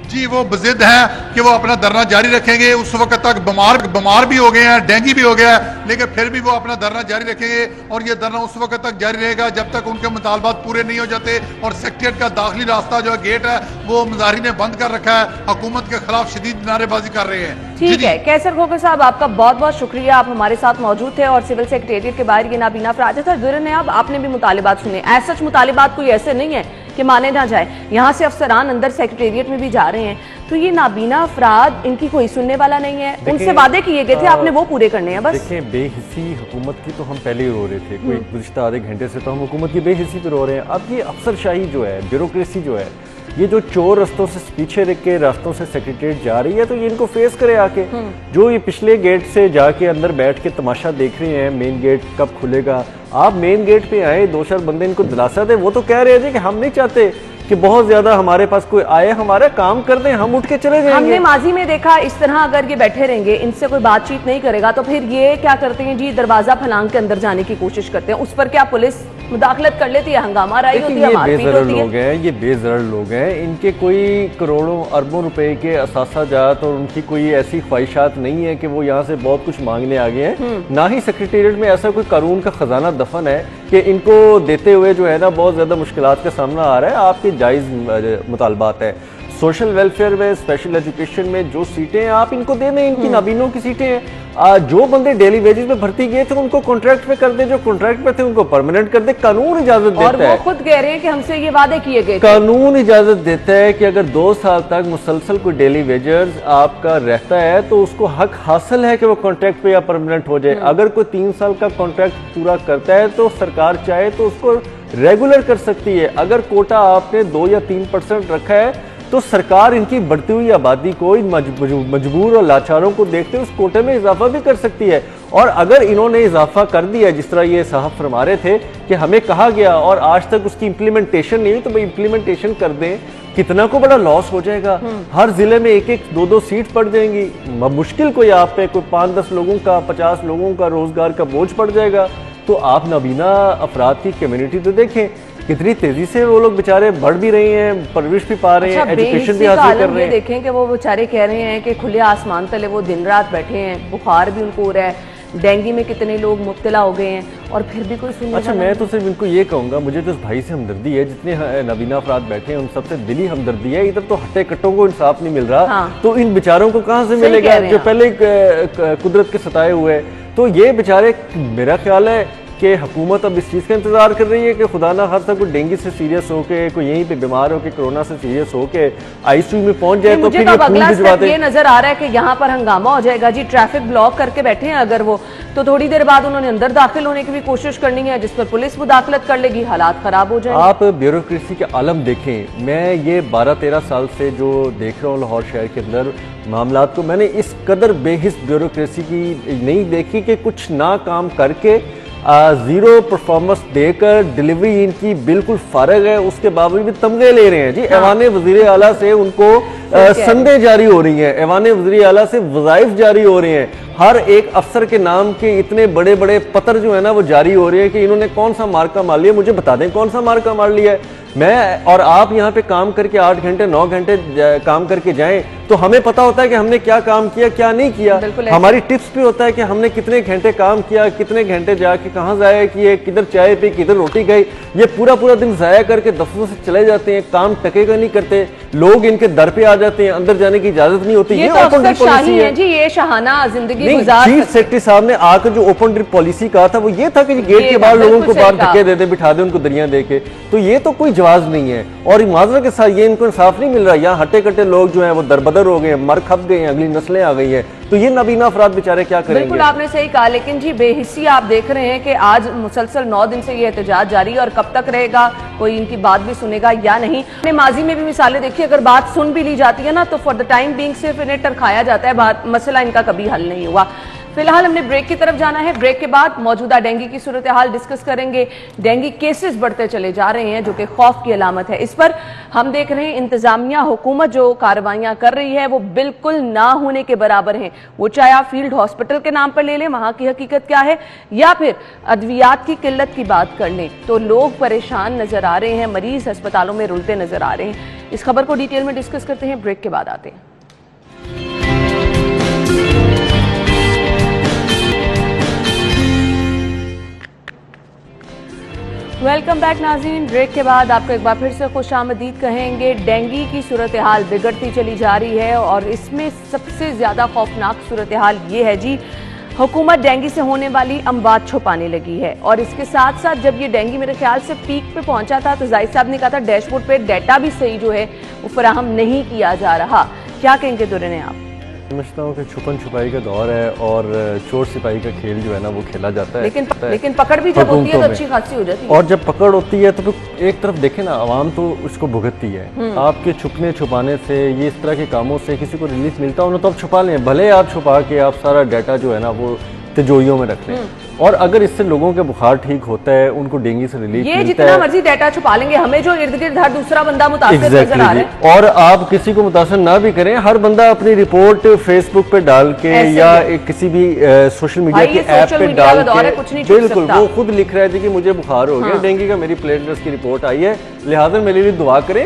जी वो बजिद है कि वो अपना धरना जारी रखेंगे, उस वक्त तक बीमार भी हो गए हैं, डेंगू भी हो गया है, लेकिन फिर भी वो अपना धरना जारी रखेंगे और ये धरना उस वक्त तक जारी रहेगा जब तक उनके मुतालबात पूरे नहीं हो जाते। और सेक्रेटेरिएट का दाखिली रास्ता जो है गेट है वो मुजाहिरीन ने बंद कर रखा है, हुकूमत के खिलाफ शदीद नारेबाजी कर रहे हैं। ठीक है कैसर खोखर साहब, आपका बहुत बहुत शुक्रिया, आप हमारे साथ मौजूद थे और सिविल सेक्रेटेरिएट के बाहर ये नाबीना अफराद था जुर्न है। अब आपने भी मुतालिबात सुने, सच मुतालिबात कोई ऐसे नहीं है कि माने ना जाए, यहाँ से अफसरान अंदर सेक्रेटेरिएट में भी जा रहे हैं तो ये नाबीना अफराद, इनकी कोई सुनने वाला नहीं है। उनसे वादे किए गए थे, आपने वो पूरे करने हैं बस। देखिए, बेहिसी हुकूमत की तो हम पहले ही रो रहे थे, कोई गुज़िश्ता आधे घंटे से तो हम हुकूमत की बेहिसी पे रो रहे हैं। अब ये अफसरशाही जो है, ब्यूरोक्रेसी जो है, ये जो चोर रास्तों से पीछे रख के रास्तों से सेक्रेटरीट जा रही है, तो ये इनको फेस करे आके। जो ये पिछले गेट से जाके अंदर बैठ के तमाशा देख रहे हैं, मेन गेट कब खुलेगा, आप मेन गेट पे आए, 2-4 बंदे इनको दिलासा दे। वो तो कह रहे हैं कि हम नहीं चाहते कि बहुत ज्यादा हमारे पास कोई आए, हमारा काम कर दें, हम उठ के चले जाएंगे। हमने माजी में देखा इस तरह अगर ये बैठे रहेंगे, इनसे कोई बातचीत नहीं करेगा, तो फिर ये क्या करते हैं जी, दरवाजा फलांग के अंदर जाने की कोशिश करते हैं। उस पर क्या पुलिस मुदाखलत कर लेती है, हंगामा राई होती है, मारपीट होती है। लोग हैं, ये बेजरर लोग हैं, इनके कोई करोड़ों अरबों रुपए के असासा जात और उनकी कोई ऐसी ख्वाहिशात नहीं है कि वो यहाँ से बहुत कुछ मांगने आ गए हैं। ना ही सेक्रेटेरिएट में ऐसा कोई कानून का खजाना दफन है कि इनको देते हुए जो है ना बहुत ज्यादा मुश्किलात का सामना आ रहा है। आपके जायज मुतालबात है, सोशल वेलफेयर में, स्पेशल एजुकेशन में जो सीटें हैं आप इनको दे दें, इनकी नाबीनों की सीटें हैं। जो बंदे डेली वेजेस पे भर्ती किए थे उनको कॉन्ट्रैक्ट पे कर दे, जो कॉन्ट्रैक्ट पे थे उनको परमानेंट कर दे। कानून इजाजत देता है, और वो खुद कह रहे हैं कि हमसे ये वादे किए गए थे। कानून इजाजत देता है कि अगर 2 साल तक मुसलसल कोई डेली वेजर्स आपका रहता है तो उसको हक हासिल है कि वो कॉन्ट्रैक्ट पे या परमानेंट हो जाए। अगर कोई 3 साल का कॉन्ट्रैक्ट पूरा करता है तो सरकार चाहे तो उसको रेगुलर कर सकती है। अगर कोटा आपने 2 या 3% रखा है तो सरकार इनकी बढ़ती हुई आबादी को, इन मजबूर और लाचारों को देखते उस कोटे में इजाफा भी कर सकती है। और अगर इन्होंने इजाफा कर दिया, जिस तरह ये साहब फरमा रहे थे कि हमें कहा गया और आज तक उसकी इम्प्लीमेंटेशन नहीं हुई, तो भाई इम्प्लीमेंटेशन कर दें। कितना को बड़ा लॉस हो जाएगा, हर जिले में 1-1, 2-2 सीट पड़ जाएंगी। मुश्किल कोई आप पे कोई 5-10 लोगों का, 50 लोगों का रोजगार का बोझ पड़ जाएगा। तो आप नाबीना अफराद की कम्युनिटी तो देखें कितनी तेजी से वो लोग बेचारे बढ़ भी रहे हैं, परवरिश भी पा रहे हैं, एजुकेशन भी हासिल कर रहे हैं। देखें कि वो बेचारे कह रहे हैं कि खुले आसमान तले वो दिन रात बैठे हैं, बुखार भी उनको हो रहा है, डेंगू में कितने लोग मुब्तला हो गए हैं और फिर भी कोई सुनने। अच्छा, मैं तो सिर्फ इनको ये कहूँगा, मुझे तो इस भाई से हमदर्दी है, जितने नाबीना अफराद बैठे हैं उन सबसे दिली हमदर्दी है। इधर तो हट्टे कट्टों को इंसाफ नहीं मिल रहा। हाँ। तो इन बेचारों को कहाँ से मिलेगा जो पहले कुदरत के सताए हुए। तो ये बेचारे, मेरा ख्याल है कि हुकूमत अब इस चीज़ का इंतजार कर रही है कि खुदा ना खास्ता कोई डेंगू से सीरियस होके, कोई यहीं पे बीमार होके, कोरोना से सीरियस होके आईसीयू में पहुंच जाए तो फिर अगला स्टेप ये नजर आ रहा है कि यहाँ पर हंगामा हो जाएगा जी। ट्रैफिक ब्लॉक करके बैठे हैं अगर वो, तो थोड़ी देर बाद उन्होंने अंदर दाखिल होने की भी कोशिश करनी है, जिस पर पुलिस मुदाखलत कर लेगी, हालात खराब हो जाएंगे। आप ब्यूरोक्रेसी के आलम देखें। मैं ये 12-13 साल से जो देख रहा हूँ लाहौर शहर के अंदर मामलात को, मैंने इस कदर बेहिस ब्यूरोक्रेसी की नहीं देखी कि कुछ ना काम करके जीरो परफॉर्मेंस देकर डिलीवरी इनकी बिल्कुल फारग है, उसके बावजूद भी तमगे ले रहे हैं जी। ऐवाने वज़ीर आला से उनको संदेह जारी हो रही हैं, ऐवाने वज़ीर आला से वज़ाइफ जारी हो रहे हैं, हर एक अफसर के नाम के इतने बड़े बड़े पत्र जो है ना वो जारी हो रहे हैं कि इन्होंने कौन सा मार्का मार लिया। मुझे बता दें कौन सा मार्का मार लिया है। मैं और आप यहाँ पे काम करके 8 घंटे 9 घंटे काम करके जाएं तो हमें पता होता है कि हमने क्या काम किया क्या नहीं किया। हमारी टिप्स भी होता है कि हमने कितने घंटे काम किया, कितने घंटे जाके कहाँ जाया किए, किधर चाय पी, किधर रोटी गई। ये पूरा दिन जाया करके दफ्तरों से चले जाते हैं, काम टकेगा नहीं करते, लोग इनके दर पे आ जाते हैं, अंदर जाने की इजाजत नहीं होती। ये तो पॉलिसी है जी, ये शहाना जिंदगी गुजार। चीफ सेक्रेटरी साहब ने आकर जो ओपन ड्रिप पॉलिसी कहा था वो ये था कि गेट के बाहर लोगों को बाहर धक्के दे दे, बिठा दे उनको दरिया दे के। तो ये तो कोई जवाब नहीं है और माजरा के साथ ये इनको इंसाफ नहीं मिल रहा। यहाँ हट्टे कट्टे लोग जो हैं वो दरबदर हो गए हैं, मर खप गए हैं, अगली नस्लें आ गई हैं। तो ये नाबीना अफराद बेचारे क्या करेंगे? बिल्कुल आपने सही कहा, लेकिन जी बेहिस्सी आप देख रहे हैं कि आज मुसलसल 9 दिन से ये एहतजाज जारी है और कब तक रहेगा, कोई इनकी बात भी सुनेगा या नहीं। हमने माजी में भी मिसालें देखी, अगर बात सुन भी ली जाती है ना तो फॉर द टाइम बीइंग सिर्फ इन्हें टरखाया जाता है, बात मसला इनका कभी हल नहीं हुआ। फिलहाल हमने ब्रेक की तरफ जाना है, ब्रेक के बाद मौजूदा डेंगू की सूरत हाल डिस्कस करेंगे। डेंगू केसेस बढ़ते चले जा रहे हैं जो कि खौफ की अलामत है। इस पर हम देख रहे हैं इंतजामिया हुकूमत जो कार्रवाइयां कर रही है वो बिल्कुल ना होने के बराबर हैं। वो चाहे आप फील्ड हॉस्पिटल के नाम पर ले लें, वहां की हकीकत क्या है, या फिर अद्वियात की किल्लत की बात कर लें, तो लोग परेशान नजर आ रहे हैं, मरीज अस्पतालों में रुलते नजर आ रहे हैं। इस खबर को डिटेल में डिस्कस करते हैं, ब्रेक के बाद आते हैं। वेलकम बैक नाज़रीन, ब्रेक के बाद आपको एक बार फिर से खुशामदीद कहेंगे। डेंगू की सूरत हाल बिगड़ती चली जा रही है और इसमें सबसे ज़्यादा खौफनाक सूरत हाल ये है जी, हुकूमत डेंगू से होने वाली अमवात छुपाने लगी है। और इसके साथ साथ जब ये डेंगू मेरे ख्याल से पीक पे पहुंचा था तो जाहिद साहब ने कहा था डैशबोर्ड पे डाटा भी सही जो है वो फराहम नहीं किया जा रहा, क्या कहेंगे दुर्रने आप? समझता हूँ कि छुपन छुपाई का दौर है और चोर सिपाही का खेल जो है ना वो खेला जाता है। लेकिन पकड़ भी जब होती है तो अच्छी खासी हो जाती है। और जब पकड़ होती है तो फिर एक तरफ देखें ना, आवाम तो उसको भुगतती है। आपके छुपने छुपाने से, ये इस तरह के कामों से किसी को रिलीफ मिलता हो ना तो आप छुपा लें, भले आप छुपा के आप सारा डाटा जो है ना वो तिजोरियों में रख लें। और अगर इससे लोगों के बुखार ठीक होता है, उनको डेंगू से रिलीफ मिलता है, जितना मर्जी डाटा छुपा लेंगे, हमें जो इर्द गिर्द हर दूसरा बंदा मुतासिर नजर आ रहा है। और आप किसी को मुतासिर ना भी करें, हर बंदा अपनी रिपोर्ट फेसबुक पे डाल के या किसी भी सोशल मीडिया के ऐप पे डाल के, बिल्कुल वो खुद लिख रहा है जी कि मुझे बुखार हो गया, डेंगू का, मेरी प्लेटलेट्स की रिपोर्ट आई है, लिहाजा मेरे लिए दुआ करें।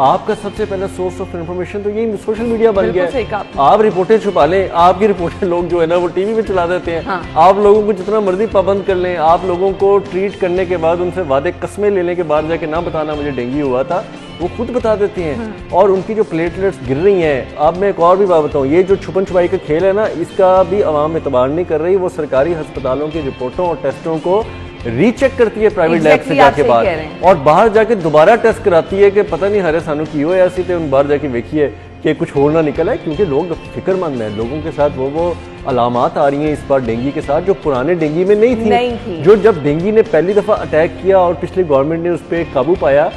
आपका सबसे पहला सोर्स ऑफ इन्फॉर्मेशन तो यही सोशल मीडिया बन गया है। आप रिपोर्टें छुपा लें, आपकी रिपोर्टें लोग जो है ना वो टीवी पे चला देते हैं। आप लोगों को जितना मर्जी पाबंद कर लें, आप लोगों को ट्रीट करने के बाद, उनसे वादे कस्में लेने के बाद जाके ना बताना मुझे डेंगू हुआ था, वो खुद बता देती हैं। और उनकी जो प्लेटलेट्स गिर रही हैं। अब मैं एक और भी बात बताऊं, ये जो छुपन छुपाई का खेल है ना, इसका भी आवाम एतबार नहीं कर रही। वो सरकारी अस्पतालों की रिपोर्टों और टेस्टों को रीचेक करती है प्राइवेट लैब से जाके बाहर, और बाहर जाके दोबारा टेस्ट कराती है कि पता नहीं हरे सानू की हो ऐसी थे, उन बाहर जाके देखिए कि कुछ और ना निकला है। क्योंकि लोग फिक्रमंद हैं, लोगों के साथ वो अलामात आ रही हैं इस बार डेंगू के साथ जो पुराने डेंगू में नहीं थी। जो जब डेंगू ने पहली दफा अटैक किया और पिछली गवर्नमेंट ने उस पर काबू पाया,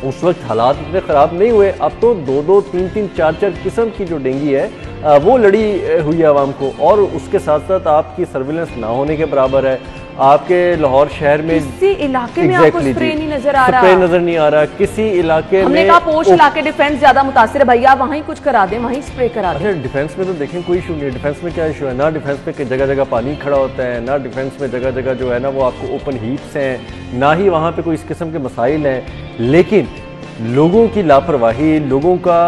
उस वक्त हालात इतने ख़राब नहीं हुए। अब तो 2-2, 3-3, 4-4 किस्म की जो डेंगू है वो लड़ी हुई है आवाम को, और उसके साथ साथ आपकी सर्विलेंस ना होने के बराबर है। आपके लाहौर शहर में किसी इलाके में आपको स्प्रे नहीं नजर आ रहा, स्प्रे नजर नहीं आ रहा किसी इलाके में। हमने कहा पोश इलाके डिफेंस ज्यादा मुतासिर है, भैया वहीं कुछ करा दें, वहीं स्प्रे करा दें। अच्छा, डिफेंस में तो देखें कोई इशू नहीं है। डिफेंस में क्या इशू है ना, डिफेंस में जगह जगह पानी खड़ा होता है ना, डिफेंस में जगह जगह जो है ना वो आपको ओपन हीप्स हैं, ना ही वहाँ पे कोई इस किस्म के मसाइल हैं। लेकिन लोगों की लापरवाही, लोगों का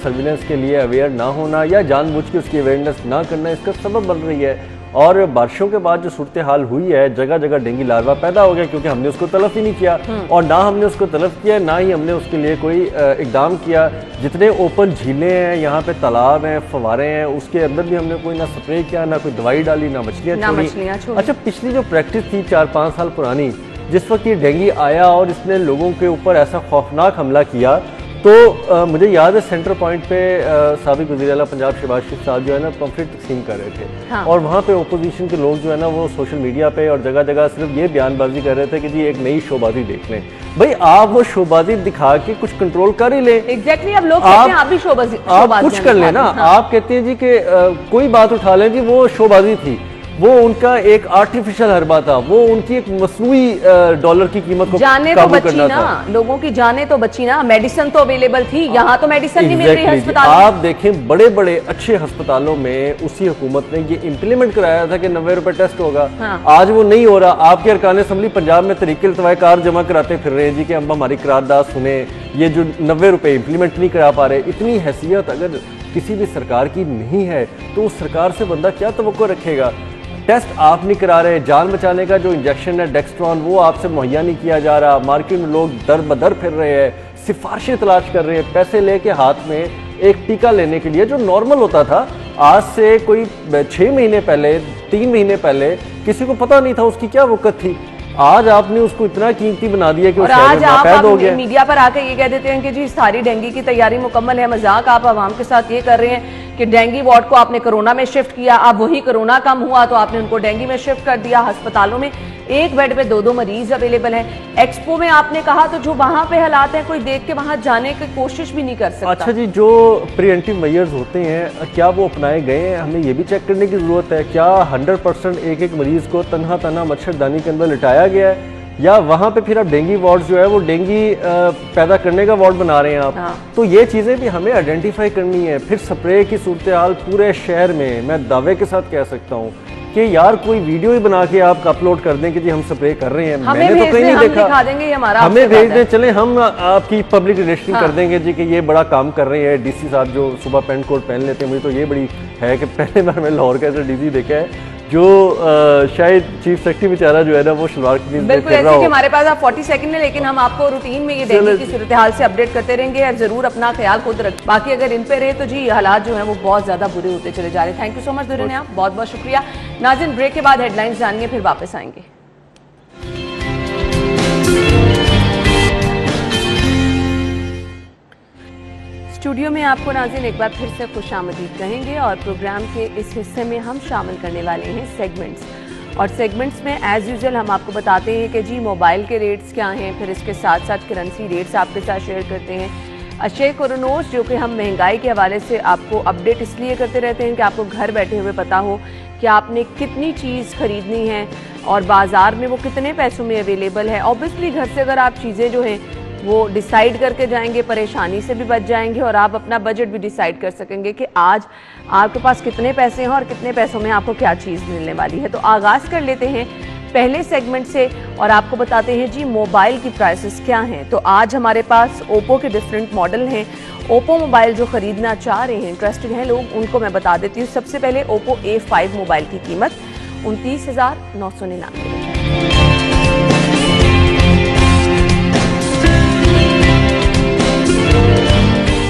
सर्विलेंस के लिए अवेयर ना होना या जानबूझ के उसकी अवेयरनेस ना करना इसका सबब बन रही है। और बारिशों के बाद जो सूरत हाल हुई है, जगह जगह डेंगू लार्वा पैदा हो गया, क्योंकि हमने उसको तलफ ही नहीं किया। और ना हमने उसको तलफ किया, ना ही हमने उसके लिए कोई इकदाम किया। जितने ओपन झीलें हैं, यहाँ पे तालाब हैं, फवारे हैं, उसके अंदर भी हमने कोई ना स्प्रे किया, ना कोई दवाई डाली, ना मछलियाँ छोड़ी। अच्छा, पिछली जो प्रैक्टिस थी 4-5 साल पुरानी, जिस वक्त ये डेंगू आया और इसने लोगों के ऊपर ऐसा खौफनाक हमला किया, तो मुझे याद है सेंटर पॉइंट पे साबिक वज़ीर आला पंजाब शहबाज शरीफ साहब जो है ना पंफलेट तकसीम कर रहे थे। और वहाँ पे ओपोजिशन के लोग जो है ना वो सोशल मीडिया पे और जगह जगह सिर्फ ये बयानबाजी कर रहे थे कि जी एक नई शोबाजी देख लें। भाई आप वो शोबाजी दिखा के कुछ कंट्रोल कर ही लें। एग्जैक्टली, अब लोग कहते हैं आप भी शोबाजी, आप कुछ कर लें ना। आप कहते हैं जी कि कोई बात उठा लें जी वो शोबाजी थी, वो उनका एक आर्टिफिशियल हरबा था, वो उनकी एक मसनूई डॉलर की कीमत को जाने तो बची ना, लोगों की जाने तो बची ना, मेडिसिन तो अवेलेबल थी, यहाँ तो मेडिसिन नहीं मिल रही है अस्पताल में। आप देखें बड़े बड़े अच्छे अस्पतालों में उसी हुकूमत ने ये इम्प्लीमेंट कराया था कि 90 रुपए टेस्ट होगा। आज वो नहीं हो रहा। आपके अरकान असम्बली पंजाब में तरीके इल्तवाकार जमा कराते फिर रहे हैं जी कि हम हमारी करारदाद सुने, ये जो 90 रुपए इम्प्लीमेंट नहीं करा पा रहे। इतनी हैसियत अगर किसी भी सरकार की नहीं है तो उस सरकार से बंदा क्या तवक्को रखेगा। टेस्ट आप नहीं करा रहे, जान बचाने का जो इंजेक्शन है डेक्स्ट्रॉन वो आपसे मुहैया नहीं किया जा रहा। मार्केट में लोग दर बदर फिर रहे हैं, सिफारिशें तलाश कर रहे हैं, पैसे लेके हाथ में एक टीका लेने के लिए जो नॉर्मल होता था आज से कोई 6 महीने पहले, 3 महीने पहले किसी को पता नहीं था उसकी क्या वक़्त थी। आज आपने उसको इतना कीमती बना दिया कि और आज आप मीडिया पर आकर ये कह देते हैं कि जी सारी डेंगू की तैयारी मुकम्मल है। मजाक आप आवाम के साथ ये कर रहे हैं कि डेंगू वार्ड को आपने कोरोना में शिफ्ट किया, अब वही कोरोना कम हुआ तो आपने उनको डेंगू में शिफ्ट कर दिया। अस्पतालों में एक बेड पे 2-2 मरीज अवेलेबल हैं। एक्सपो में आपने कहा तो जो वहां पे हालात हैं कोई देख के वहां जाने की कोशिश भी नहीं कर सकता। अच्छा जी, जो प्रिवेंटिव मेजर्स होते हैं क्या वो अपनाए गए हैं? हमें ये भी चेक करने की जरूरत है। क्या 100% एक मरीज को तन्हा मच्छरदानी के अंदर लिटाया गया है, या वहाँ पे फिर आप डेंगू वार्ड जो है वो डेंगू पैदा करने का वार्ड बना रहे हैं आप? तो ये चीज़ें भी हमें आइडेंटिफाई करनी है। फिर स्प्रे की सूरत हाल पूरे शहर में मैं दावे के साथ कह सकता हूँ कि यार कोई वीडियो ही बना के आप अपलोड कर दें कि जी हम स्प्रे कर रहे हैं। मैंने तो कहीं नहीं देखा। हमें भेज दें, चले हम आपकी पब्लिक रिलेशन कर देंगे जी कि ये बड़ा काम कर रहे हैं। डीसी साहब जो सुबह पेंट कोट पहन लेते हैं, मुझे तो ये बड़ी है कि पहले बार मैं लाहौर का ऐसा डीसी देखा है जो शायद चीफ सेक्रेटरी बेचारा जो है ना वो शलवार कमीज में फिर रहा हो। हमारे पास आप 40 सेकंड है, लेकिन हम आपको रूटीन में ये डेंगू की सूरत हाल से अपडेट करते रहेंगे और जरूर अपना ख्याल खुद रखें। बाकी अगर इन पे रहे तो जी हालात जो है वो बहुत ज्यादा बुरे होते चले जा रहे हैं। थैंक यू सो मच दुर्रने, आप बहुत बहुत शुक्रिया। नाज़रीन, ब्रेक के बाद हेडलाइंस जानेंगे, फिर वापस आएंगे। स्टूडियो में आपको नाज़रीन एक बार फिर से खुशामदीद कहेंगे और प्रोग्राम के इस हिस्से में हम शामिल करने वाले हैं सेगमेंट्स। और सेगमेंट्स में एज़ यूजुअल हम आपको बताते हैं कि जी मोबाइल के रेट्स क्या हैं, फिर इसके साथ साथ करेंसी रेट्स आपके साथ शेयर करते हैं। अशे कोरोनोस जो कि हम महंगाई के हवाले से आपको अपडेट इसलिए करते रहते हैं कि आपको घर बैठे हुए पता हो कि आपने कितनी चीज़ खरीदनी है और बाज़ार में वो कितने पैसों में अवेलेबल है। ऑब्वियसली घर से अगर आप चीज़ें जो हैं वो डिसाइड करके जाएंगे, परेशानी से भी बच जाएंगे और आप अपना बजट भी डिसाइड कर सकेंगे कि आज आपके पास कितने पैसे हैं और कितने पैसों में आपको क्या चीज़ मिलने वाली है। तो आगाज़ कर लेते हैं पहले सेगमेंट से और आपको बताते हैं जी मोबाइल की प्राइसेस क्या हैं। तो आज हमारे पास ओप्पो के डिफरेंट मॉडल हैं। ओप्पो मोबाइल जो ख़रीदना चाह रहे हैं, इंटरेस्टेड हैं लोग, उनको मैं बता देती हूँ। सबसे पहले ओप्पो A5 मोबाइल की कीमत 29,999।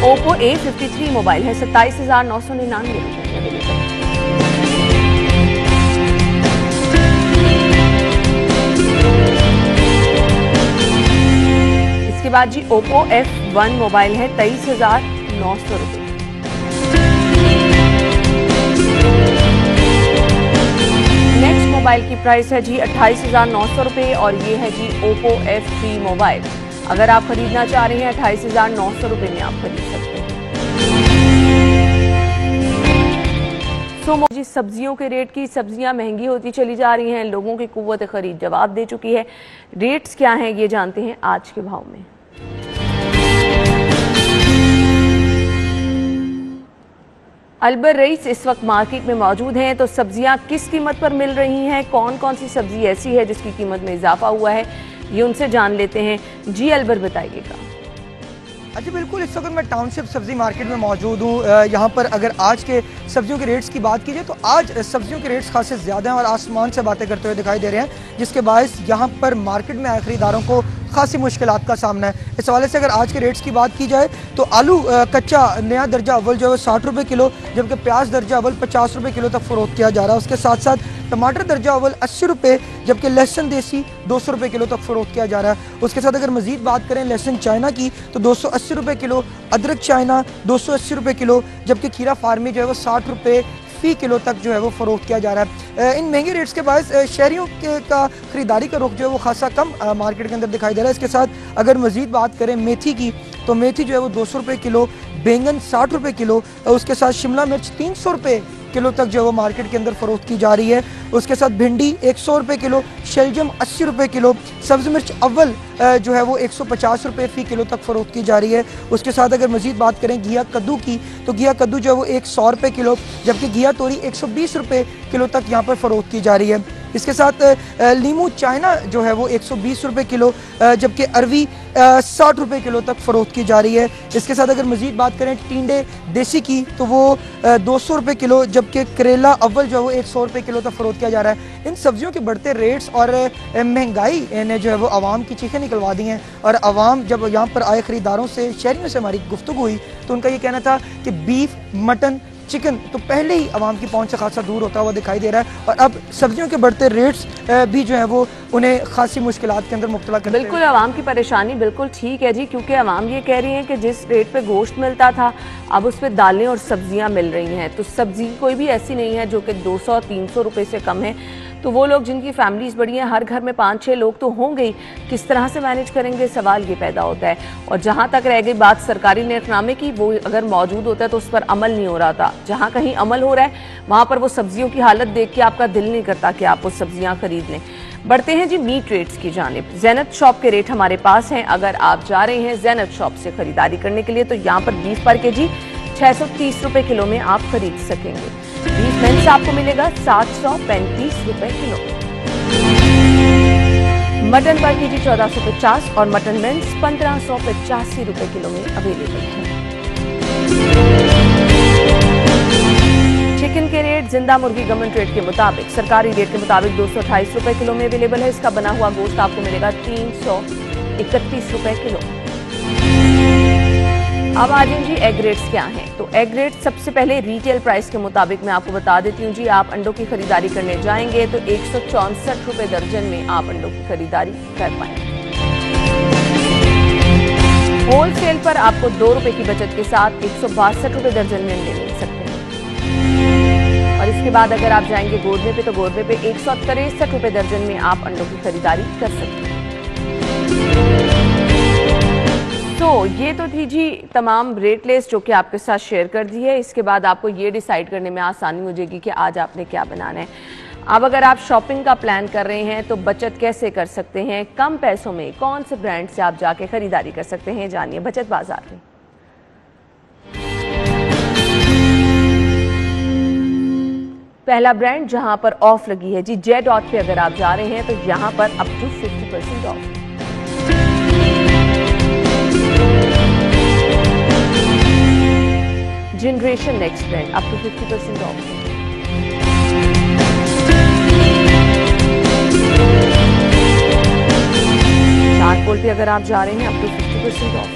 ओप्पो A53 मोबाइल है 27,999 रुपये अवेलेबल। इसके बाद जी ओप्पो F1 मोबाइल है 23,900 रुपये। नेक्स्ट मोबाइल की प्राइस है जी 28,900 रुपये और ये है जी ओप्पो F3 मोबाइल। अगर आप खरीदना चाह रहे हैं 28,900 रुपये में आप खरीद सकते हैं। जी सब्जियों के रेट की, सब्जियां महंगी होती चली जा रही हैं, लोगों की कुव्वत खरीद जवाब दे चुकी है। रेट्स क्या हैं ये जानते हैं आज के भाव में। अलबर रईस इस वक्त मार्केट में मौजूद हैं, तो सब्जियां किस कीमत पर मिल रही हैं, कौन कौन सी सब्जी ऐसी है जिसकी कीमत में इजाफा हुआ है, ये उनसे जान लेते हैं। जी अलबर बताइएगा। अच्छा बिल्कुल, इस वक्त मैं टाउनशिप सब्जी मार्केट में मौजूद हूँ। यहाँ पर अगर आज के सब्जियों के रेट्स की बात की जाए तो आज सब्जियों के रेट्स खासे ज़्यादा हैं और आसमान से बातें करते हुए दिखाई दे रहे हैं, जिसके बायस यहाँ पर मार्केट में आए खरीदारों को खासी मुश्किलात का सामना है। इस हवाले से अगर आज के रेट्स की बात की जाए तो आलू कच्चा नया दर्जा अव्वल जो है 60 रुपये किलो, जबकि प्याज दर्जा अव्वल 50 रुपये किलो तक फ़रोख्त किया जा रहा है। उसके साथ साथ टमाटर दर्जा अव्वल 80 रुपये, जबकि लहसुन देसी 200 रुपये किलो तक फ़रोख्त किया जा रहा है। उसके साथ अगर मजीद बात करें लहसुन चाइना की तो 280 रुपये किलो, अदरक चाइना 280 रुपये किलो, जबकि खीरा फार्मी जो है वो 60 रुपये फ़ी किलो तक जो है वो फ़रोख्त किया जा रहा है। इन महंगे रेट्स के बायस शहरियों का ख़रीदारी का रुख जो है वो खासा कम मार्केट के अंदर दिखाई दे रहा है। इसके साथ अगर मजीद बात करें मेथी की तो मेथी जो है वो 200 रुपये किलो, बैंगन 60 रुपये किलो, उसके साथ शिमला मिर्च 300 रुपये किलो तक जो है वो मार्केट के अंदर फ़रोख्त की जा रही है। उसके साथ भिंडी 100 रुपये किलो, शलजम 80 रुपये किलो, सब्ज़ मिर्च अव्वल जो है वो 150 रुपये फ़ी किलो तक फ़रोख्त की जा रही है। उसके साथ अगर मज़ीद बात करें घिया कद्दू की तो घिया कद्दू जो है वो 100 रुपये किलो, जबकि घिया तोरी 120 रुपये किलो तक यहाँ पर फ़रोख्त की जा रही है। इसके साथ लीमू चाइना जो है वो 120 रुपये किलो, जबकि अरवी 60 रुपये किलो तक फ़रोख्त की जा रही है। इसके साथ अगर मज़ीद बात करें टिंडे देसी की तो वो 200 रुपये किलो, जबकि करेला अव्वल जो है वो 100 रुपये किलो तक फ़रोख्त किया जा रहा है। इन सब्जियों के बढ़ते रेट्स और महंगाई ने जो है वो आवाम की चीखें निकलवा दी हैं और आवाम जब यहाँ पर आए ख़रीदारों से, शहरियों से हमारी गुफ्तगू हुई तो उनका ये कहना था कि बीफ, मटन, चिकन तो पहले ही आवाम की पहुंच से खासा दूर होता हुआ दिखाई दे रहा है और अब सब्जियों के बढ़ते रेट्स भी जो है वो उन्हें खासी मुश्किलात के अंदर मुब्तला करते हैं। बिल्कुल आवाम की परेशानी बिल्कुल ठीक है जी, क्योंकि आवाम ये कह रही है कि जिस रेट पे गोश्त मिलता था अब उस पर दालें और सब्जियां मिल रही हैं। तो सब्जी कोई भी ऐसी नहीं है जो कि 200-300 रुपये से कम है। तो वो लोग जिनकी फैमिलीज बड़ी हैं, हर घर में 5-6 लोग तो होंगे ही, किस तरह से मैनेज करेंगे, सवाल ये पैदा होता है। और जहाँ तक रह गई बात सरकारी नेतनामे की, वो अगर मौजूद होता है तो उस पर अमल नहीं हो रहा था। जहाँ कहीं अमल हो रहा है वहाँ पर वो सब्जियों की हालत देख के आपका दिल नहीं करता कि आप वो सब्जियाँ खरीद लें। बढ़ते हैं जी मीट रेट्स की जानिब। ज़ैनत शॉप के रेट हमारे पास हैं। अगर आप जा रहे हैं ज़ैनत शॉप से खरीदारी करने के लिए तो यहाँ पर बीफ पर केजी 630 रुपये किलो में आप खरीद सकेंगे। बीफ मेंस आपको मिलेगा 735 रुपये किलो। मटन पर केजी 1450 और मटन मेंस 1585 रुपये किलो में अवेलेबल है। चिकन के रेट जिंदा मुर्गी गवर्नमेंट रेट के मुताबिक, सरकारी रेट के मुताबिक 228 रुपये किलो में अवेलेबल है। इसका बना हुआ गोश्त आपको मिलेगा 331 रुपये किलो। अब आ जाए जी एग रेट्स क्या हैं। तो एग रेट सबसे पहले रिटेल प्राइस के मुताबिक मैं आपको बता देती हूँ जी। आप अंडों की खरीदारी करने जाएंगे तो 164 रुपये दर्जन में आप अंडों की खरीदारी कर पाएंगे। होलसेल पर आपको 2 रुपए की बचत के साथ 162 रुपए दर्जन में अंडे मिल सकते हैं। और इसके बाद अगर आप जाएंगे गोदमे पे, तो गोदमे पे 163 रुपए दर्जन में आप अंडों की खरीदारी कर सकते हैं। तो ये तो थी जी तमाम रेट लिस्ट जो कि आपके साथ शेयर कर दी है। इसके बाद आपको ये डिसाइड करने में आसानी हो जाएगी कि आज आपने क्या बनाना है। अब अगर आप शॉपिंग का प्लान कर रहे हैं तो बचत कैसे कर सकते हैं, कम पैसों में कौन से ब्रांड से आप जाके खरीदारी कर सकते हैं, जानिए बचत बाजार में। पहला ब्रांड जहां पर ऑफ लगी है जी, J.Dot पे अगर आप जा रहे हैं तो यहां पर up to 50% off. Generation next brand up to 50% off. Charcoal पे अगर आप जा रहे हैं अप टू 50% ऑफ।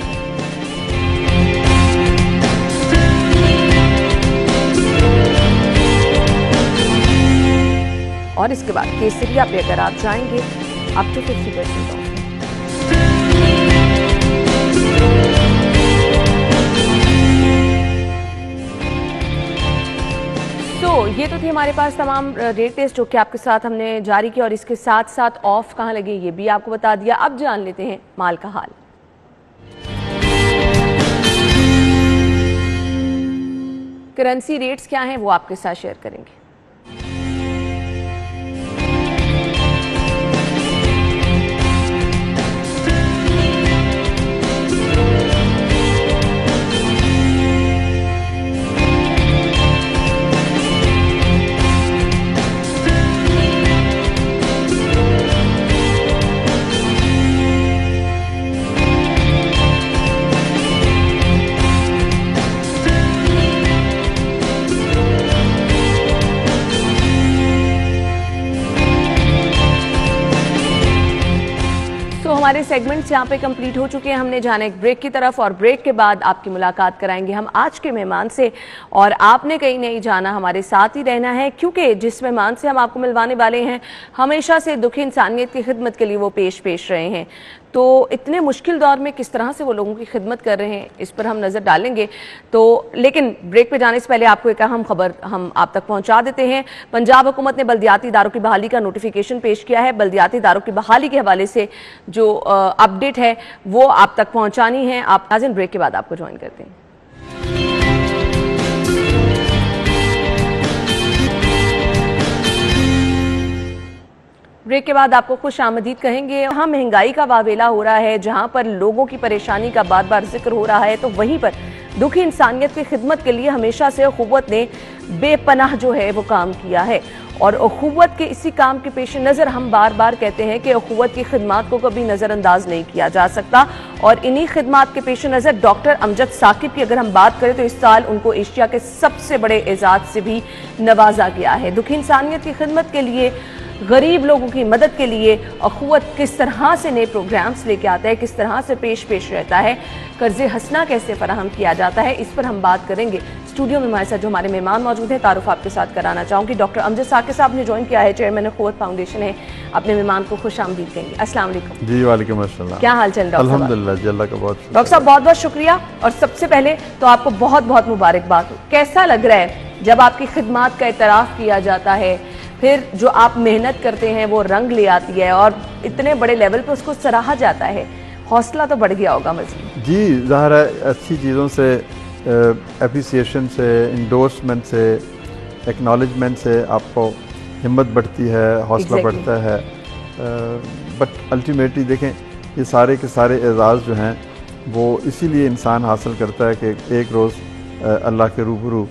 और इसके बाद केसरिया पे अगर आप जाएंगे अप टू 50% ऑफ। तो ये तो थी हमारे पास तमाम रेट लिस्ट जो कि आपके साथ हमने जारी की, और इसके साथ साथ ऑफ कहाँ लगे ये भी आपको बता दिया। अब जान लेते हैं माल का हाल। करेंसी रेट्स क्या हैं वो आपके साथ शेयर करेंगे। हमारे सेगमेंट्स यहाँ पे कंप्लीट हो चुके हैं। हमने जाना एक ब्रेक की तरफ, और ब्रेक के बाद आपकी मुलाकात कराएंगे हम आज के मेहमान से। और आपने कहीं नहीं जाना, हमारे साथ ही रहना है, क्योंकि जिस मेहमान से हम आपको मिलवाने वाले हैं हमेशा से दुखी इंसानियत की खिदमत के लिए वो पेश रहे हैं। तो इतने मुश्किल दौर में किस तरह से वो लोगों की खिदमत कर रहे हैं इस पर हम नज़र डालेंगे। तो लेकिन ब्रेक पे जाने से पहले आपको एक अहम खबर हम आप तक पहुंचा देते हैं। पंजाब हुकूमत ने बल्दियाती इदारों की बहाली का नोटिफिकेशन पेश किया है। बल्दियाती इदारों की बहाली के हवाले से जो अपडेट है वो आप तक पहुंचानी है। आप नाज़रीन ब्रेक के बाद आपको ज्वाइन करते हैं। ब्रेक के बाद आपको खुश आमदीद कहेंगे। यहाँ महंगाई का वावेला हो रहा है, जहाँ पर लोगों की परेशानी का बार बार जिक्र हो रहा है, तो वहीं पर दुखी इंसानियत की खिदमत के लिए हमेशा से अखुव्वत ने बेपनाह जो है वो काम किया है। और अखुव्वत के इसी काम के पेश नज़र हम बार बार कहते हैं कि अखुव्वत की खिदमत को कभी नज़रअंदाज नहीं किया जा सकता। और इन्हीं खिदमत के पेश नज़र डॉक्टर अमजद साकिब की अगर हम बात करें तो इस साल उनको एशिया के सबसे बड़े एजाज से भी नवाजा गया है। दुखी इंसानियत की खिदमत के लिए, गरीब लोगों की मदद के लिए अखुव्वत किस तरह से नए प्रोग्राम्स लेके आता है, किस तरह से पेश रहता है, कर्ज़े हसना कैसे फराहम किया जाता है, इस पर हम बात करेंगे। स्टूडियो में हमारे साथ जो हमारे मेहमान मौजूद हैं, तारुफ आपके साथ कराना चाहूँगी। डॉक्टर अमजद साकिब साहब ने ज्वाइन किया है, चेयरमैन अखुव्वत फाउंडेशन है। अपने मेहमान को खुश आमदीद कहेंगे। अस्सलाम वालेकुम। जी वालेकुम अस्सलाम। क्या हाल चल रहा है? अल्हम्दुलिल्लाह जी, अल्लाह का बहुत शुक्र। डॉक्टर साहब बहुत बहुत शुक्रिया। और सबसे पहले तो आपको बहुत बहुत मुबारकबाद। कैसा लग रहा है जब आपकी खिदमत का इतराफ़ किया जाता है, फिर जो आप मेहनत करते हैं वो रंग ले आती है और इतने बड़े लेवल पे उसको सराहा जाता है? हौसला तो बढ़ गया होगा मज़ीद। जी ज़ाहिर है, अच्छी चीज़ों से, एप्रिसिएशन से, इंडोर्समेंट से, एक्नॉलेजमेंट से आपको हिम्मत बढ़ती है, हौसला बढ़ता है। बट अल्टीमेटली देखें, ये सारे के सारे एजाज़ जो हैं वो इसीलिए इंसान हासिल करता है कि एक रोज़ अल्लाह के रूबरू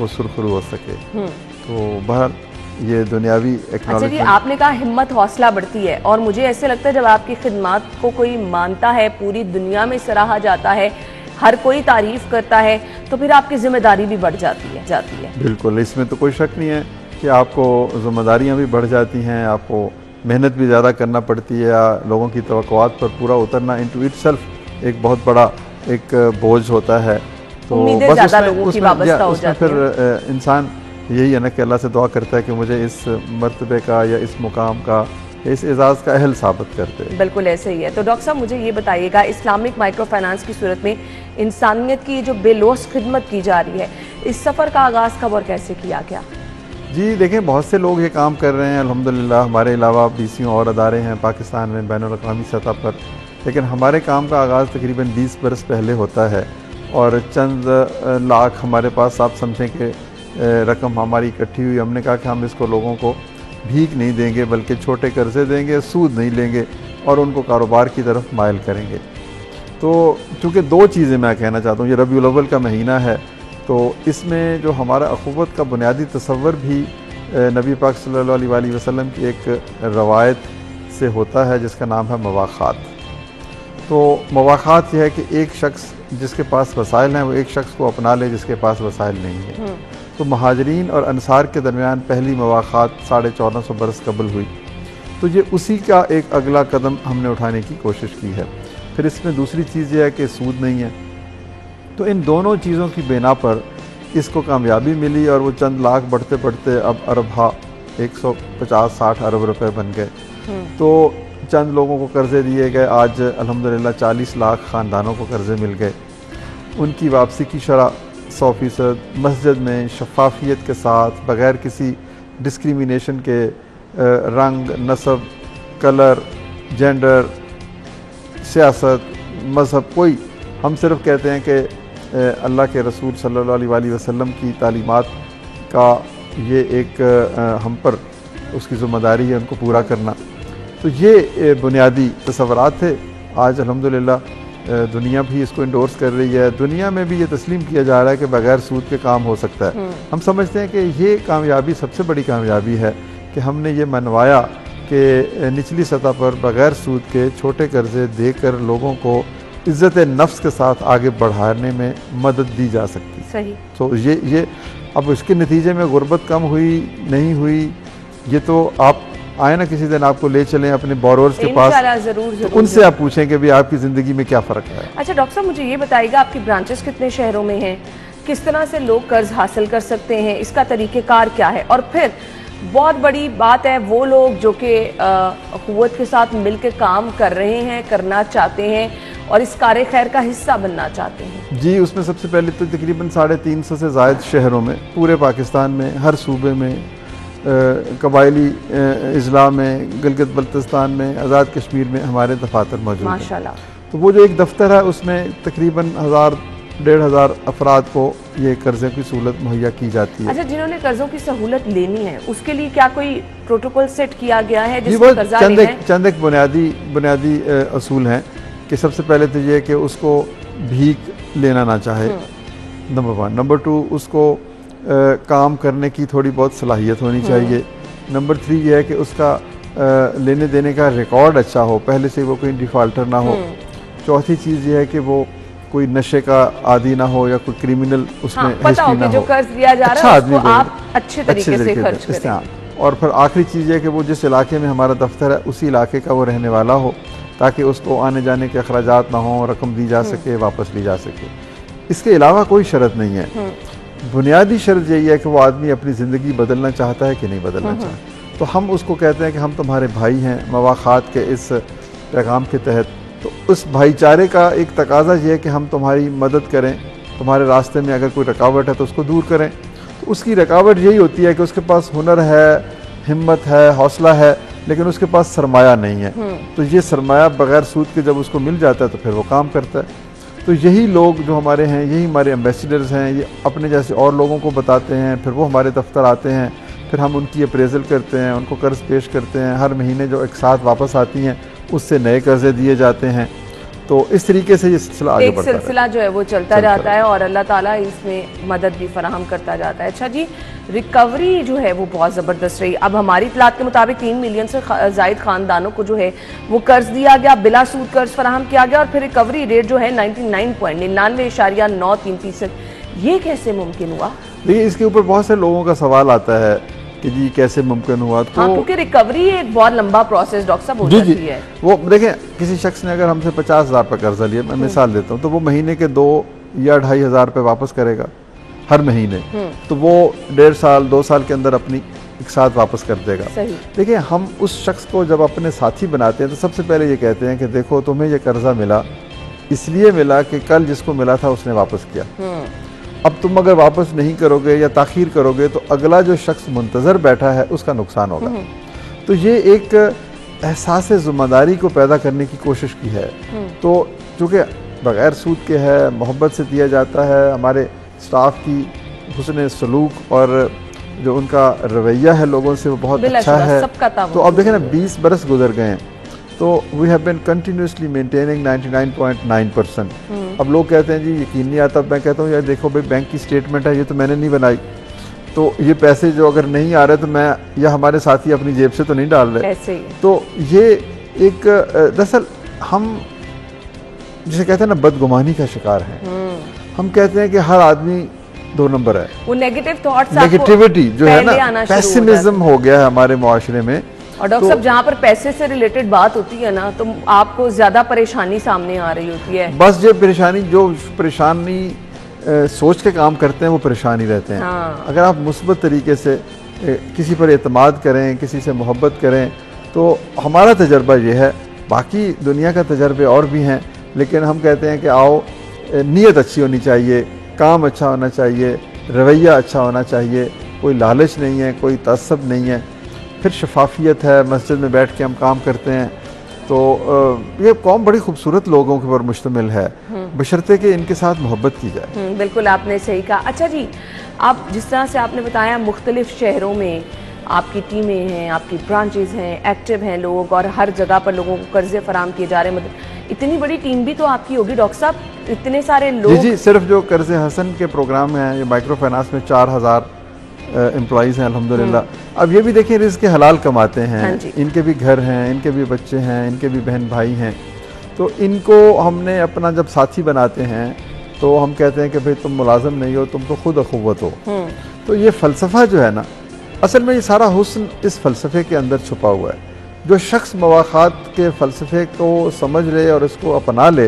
वो सुरखरू हो सके। तो बाहर ये दुनियावी एक्नॉलेजमेंट। आपने कहा हिम्मत हौसला बढ़ती है, और मुझे ऐसे लगता है जब आपकी खिदमत को कोई मानता है, पूरी दुनिया में सराहा जाता है, हर कोई तारीफ करता है, तो फिर आपकी जिम्मेदारी भी बढ़ जाती है। बिल्कुल, इसमें तो कोई शक नहीं है कि आपको जिम्मेदारियाँ भी बढ़ जाती हैं, आपको मेहनत भी ज़्यादा करना पड़ती है, लोगों की तवक्कुआत पर पूरा उतरना इनटू इटसेल्फ एक बहुत बड़ा एक बोझ होता है। तो बस उसमें फिर इंसान यही है ना कि अल्लाह से दुआ करता है कि मुझे इस मर्तबे का या इस मुकाम का इस एजाज़ का अहल साबित करते हैं। बिल्कुल ऐसे ही है। तो डॉक्टर साहब मुझे ये बताइएगा, इस्लामिक माइक्रो फाइनेंस की सूरत में इंसानियत की जो बेलौस खिदमत की जा रही है, इस सफ़र का आगाज़ कब और कैसे किया गया? जी देखें, बहुत से लोग ये काम कर रहे हैं अल्हम्दुलिल्लाह। हमारे अलावा 20 और अदारे हैं पाकिस्तान में बैनुल-अक़वामी सतह पर, लेकिन हमारे काम का आगाज़ तकरीबन 20 बरस पहले होता है और चंद लाख हमारे पास, आप समझें कि रकम हमारी इकट्ठी हुई। हमने कहा कि हम इसको लोगों को भीख नहीं देंगे बल्कि छोटे कर्ज़े देंगे, सूद नहीं लेंगे और उनको कारोबार की तरफ मायल करेंगे। तो चूँकि दो चीज़ें मैं कहना चाहता हूँ, ये रबीउल अव्वल का महीना है, तो इसमें जो हमारा अख़ुवत का बुनियादी तसव्वुर भी नबी पाक सल्लल्लाहु अलैहि वसल्लम की एक रवायत से होता है जिसका नाम है मवाख़ात। तो मवाख़ात यह है कि एक शख्स जिसके पास वसाइल हैं वो एक शख्स को अपना ले जिसके पास वसाइल नहीं है। तो महाजरीन और अंसार के दरमियान पहली मवाख़ात 1450 बरस कबल हुई। तो ये उसी का एक अगला कदम हमने उठाने की कोशिश की है। फिर इसमें दूसरी चीज़ यह है कि सूद नहीं है। तो इन दोनों चीज़ों की बिना पर इसको कामयाबी मिली और वो चंद लाख बढ़ते बढ़ते अब अरबा 150-60 अरब रुपए बन गए। तो चंद लोगों को कर्ज़े दिए गए, आज अल्हम्दुलिल्लाह 40 लाख ख़ानदानों को कर्ज़े मिल गए। उनकी वापसी की शरह 100%, मस्जिद में शफाफियत के साथ, बग़ैर किसी डिस्क्रिमिनेशन के, रंग, नस्ब, कलर, जेंडर, सियासत, मज़हब, कोई, हम सिर्फ कहते हैं कि अल्लाह के रसूल सल्लल्लाहु अलैहि वसल्लम की तालीमात का ये एक हम पर उसकी ज़िम्मेदारी है उनको पूरा करना। तो ये बुनियादी तसव्वुरात थे। आज अल्हम्दुलिल्लाह दुनिया भी इसको इंडोर्स कर रही है। दुनिया में भी ये तस्लीम किया जा रहा है कि बग़ैर सूद के काम हो सकता है। हम समझते हैं कि ये कामयाबी सबसे बड़ी कामयाबी है कि हमने ये मनवाया कि निचली सतह पर बग़ैर सूद के छोटे कर्ज़े देकर लोगों को इज़्ज़त नफ्स के साथ आगे बढ़ाने में मदद दी जा सकती है। सही। तो ये अब इसके नतीजे में गुर्बत कम हुई नहीं हुई, ये तो आप आए ना किसी दिन आपको ले चलें अपने बोरोवर्स के पास, ज़रूर तो उनसे आप पूछें कि भाई आपकी ज़िंदगी में क्या फ़र्क है। अच्छा डॉक्टर साहब मुझे ये बताइएगा, आपकी ब्रांचेस कितने शहरों में हैं, किस तरह से लोग कर्ज हासिल कर सकते हैं, इसका तरीक़ेकार क्या है? और फिर बहुत बड़ी बात है वो लोग जो कि अख़ुवत के साथ मिलकर काम कर रहे हैं, करना चाहते हैं और इस कार खैर का हिस्सा बनना चाहते हैं। जी, उसमें सबसे पहले तो तकरीबन 350 से ज़ायद शहरों में, पूरे पाकिस्तान में, हर सूबे में, कबायली अज़ला में, गिलगित बल्तिस्तान में, आज़ाद कश्मीर में हमारे दफातर मौजूद हैं माशाल्लाह। तो वो जो एक दफ्तर है उसमें तकरीबन 1000-1500 अफराद को ये कर्ज़े की सहूलत मुहैया की जाती है। अच्छा, जिन्होंने कर्ज़ों की सहूलत लेनी है उसके लिए क्या कोई प्रोटोकॉल सेट किया गया है? चंद एक बुनियादी असूल हैं कि सबसे पहले तो ये कि उसको भीख लेना ना चाहे, नंबर 1। नंबर 2, उसको काम करने की थोड़ी बहुत सलाहियत होनी चाहिए। नंबर 3 ये है कि उसका लेने देने का रिकॉर्ड अच्छा हो, पहले से वो कोई डिफ़ॉल्टर ना हो। चौथी चीज़ ये है कि वो कोई नशे का आदी ना हो या कोई क्रिमिनल उसमें हिस्ट्री ना हो, कर्ज दिया जा रहा है उसको आप अच्छे तरीके से खर्च करें। और फिर आखिरी चीज़ है कि वो जिस इलाके में हमारा दफ्तर है उसी इलाके का वो रहने वाला हो, ताकि उसको आने जाने के अखराजात ना हो, रकम दी जा सके, वापस ली जा सके। इसके अलावा कोई शर्त नहीं है। बुनियादी शर्त यही है कि वो आदमी अपनी ज़िंदगी बदलना चाहता है कि नहीं बदलना चाहता। तो हम उसको कहते हैं कि हम तुम्हारे भाई हैं मवाख़ात के इस पैगाम के तहत। तो उस भाईचारे का एक तकाजा ये है कि हम तुम्हारी मदद करें, तुम्हारे रास्ते में अगर कोई रुकावट है तो उसको दूर करें। तो उसकी रुकावट यही होती है कि उसके पास हुनर है, हिम्मत है, हौसला है, लेकिन उसके पास सरमाया नहीं है। तो ये सरमाया बग़ैर सूद के जब उसको मिल जाता है तो फिर वो काम करता है। तो यही लोग जो हमारे हैं, यही हमारे एम्बेसडर्स हैं, ये अपने जैसे और लोगों को बताते हैं, फिर वो हमारे दफ्तर आते हैं, फिर हम उनकी अप्रेज़ल करते हैं, उनको कर्ज़ पेश करते हैं। हर महीने जो एक साथ वापस आती हैं उससे नए कर्ज़े दिए जाते हैं। तो इस तरीके से ये सिलसिला आगे बढ़ता है। एक सिलसिला जो है वो चलता जाता है और अल्लाह ताला इसमें मदद भी फराहम करता जाता है। अच्छा जी, रिकवरी जो है वो बहुत ज़बरदस्त रही। अब हमारी इत्तलात के मुताबिक 3 मिलियन से ज़ायद ख़ानदानों को जो है वो कर्ज दिया गया, बिला सूद कर्ज फराहम किया गया और फिर रिकवरी रेट जो है 99.99.93%। ये कैसे मुमकिन हुआ? देखिए, इसके ऊपर बहुत से लोगों का सवाल आता है कि जी कैसे मुमकिन हुआ। तो हाँ, क्योंकि रिकवरी एक बहुत लंबा प्रोसेस डॉक्टर साहब हो जाती है। वो देखें, किसी शख्स ने अगर हमसे 50,000 रुपये कर्जा लिया, मैं मिसाल देता हूँ, तो वो महीने के 2 या 2,500 रुपये वापस करेगा हर महीने। तो वो 1.5 साल 2 साल के अंदर अपनी एक साथ वापस कर देगा। देखिए, हम उस शख्स को जब अपने साथी बनाते हैं तो सबसे पहले ये कहते हैं कि देखो तुम्हें ये कर्जा मिला इसलिए मिला कि कल जिसको मिला था उसने वापस किया, अब तुम अगर वापस नहीं करोगे या ताखीर करोगे तो अगला जो शख्स मुंतज़र बैठा है उसका नुकसान होगा। तो ये एक एहसास ज़िम्मेदारी को पैदा करने की कोशिश की है। तो चूँकि बग़ैर सूद के है, मोहब्बत से दिया जाता है, हमारे स्टाफ की हुस्न सलूक और जो उनका रवैया है लोगों से वो बहुत अच्छा है। तो अब देखें ना 20 बरस गुजर गए हैं तो we have been continuously maintaining 99.9%। अब लोग कहते हैं जी यकीन नहीं आता, मैं कहता हूँ यार देखो भाई बैंक की स्टेटमेंट है, ये तो मैंने नहीं बनाई, तो ये पैसे जो अगर नहीं आ रहे तो मैं या हमारे साथी अपनी जेब से तो नहीं डाल रहे। तो ये एक दरअसल हम जिसे कहते हैं ना बदगुमानी का शिकार है। हम कहते हैं कि हर आदमी 2 नंबर है, वो नेगेटिव थॉट्स, नेगेटिविटी जो है ना, पेसिमिज्म हो गया है हमारे मुआशरे में। और डॉक्टर साहब जहाँ पर पैसे से रिलेटेड बात होती है ना तो आपको ज्यादा परेशानी सामने आ रही होती है। बस जो परेशानी सोच के काम करते हैं वो परेशान ही रहते हैं। अगर आप मुस्बत तरीके से किसी पर एतमाद करें, किसी से मोहब्बत करें, तो हमारा तजर्बा ये है, बाकी दुनिया का तजर्बे और भी हैं, लेकिन हम कहते हैं कि आओ नीयत अच्छी होनी चाहिए, काम अच्छा होना चाहिए, रवैया अच्छा होना चाहिए, कोई लालच नहीं है, कोई तअस्सुब नहीं है, फिर शफाफियत है, मस्जिद में बैठ के हम काम करते हैं। तो ये कौम बड़ी खूबसूरत लोगों के ऊपर मुश्तमिल है, बशर्ते कि इनके साथ मोहब्बत की जाए। बिल्कुल आपने सही कहा। अच्छा जी, आप जिस तरह से आपने बताया मुख्तलिफ शहरों में आपकी टीमें हैं, आपकी ब्रांचेज हैं, एक्टिव हैं लोग और हर जगह पर लोगों को कर्जे फराम किए जा रहे हैं, मतलब इतनी बड़ी टीम भी तो आपकी होगी डॉक्टर साहब, इतने सारे लोग। जी, सिर्फ जो कर्जे हसन के प्रोग्राम हैं, ये माइक्रो फाइनेंस में 4000 एम्प्लॉइज़ हैं अल्हम्दुलिल्लाह। अब ये भी देखिए रिज़्क़ हलाल कमाते हैं, इनके भी घर हैं, इनके भी बच्चे हैं, इनके भी बहन भाई हैं, तो इनको हमने अपना जब साथी बनाते हैं तो हम कहते हैं कि भाई तुम मुलाजिम नहीं हो, तुम तो खुद अखुव्वत हो। तो ये फ़लसफ़ा जो है ना, असल में ये सारा हुस्न इस फ़लसफ़े के अंदर छुपा हुआ है। जो शख्स मवाक़ात के फ़लसफ़े को समझ ले और इसको अपना ले,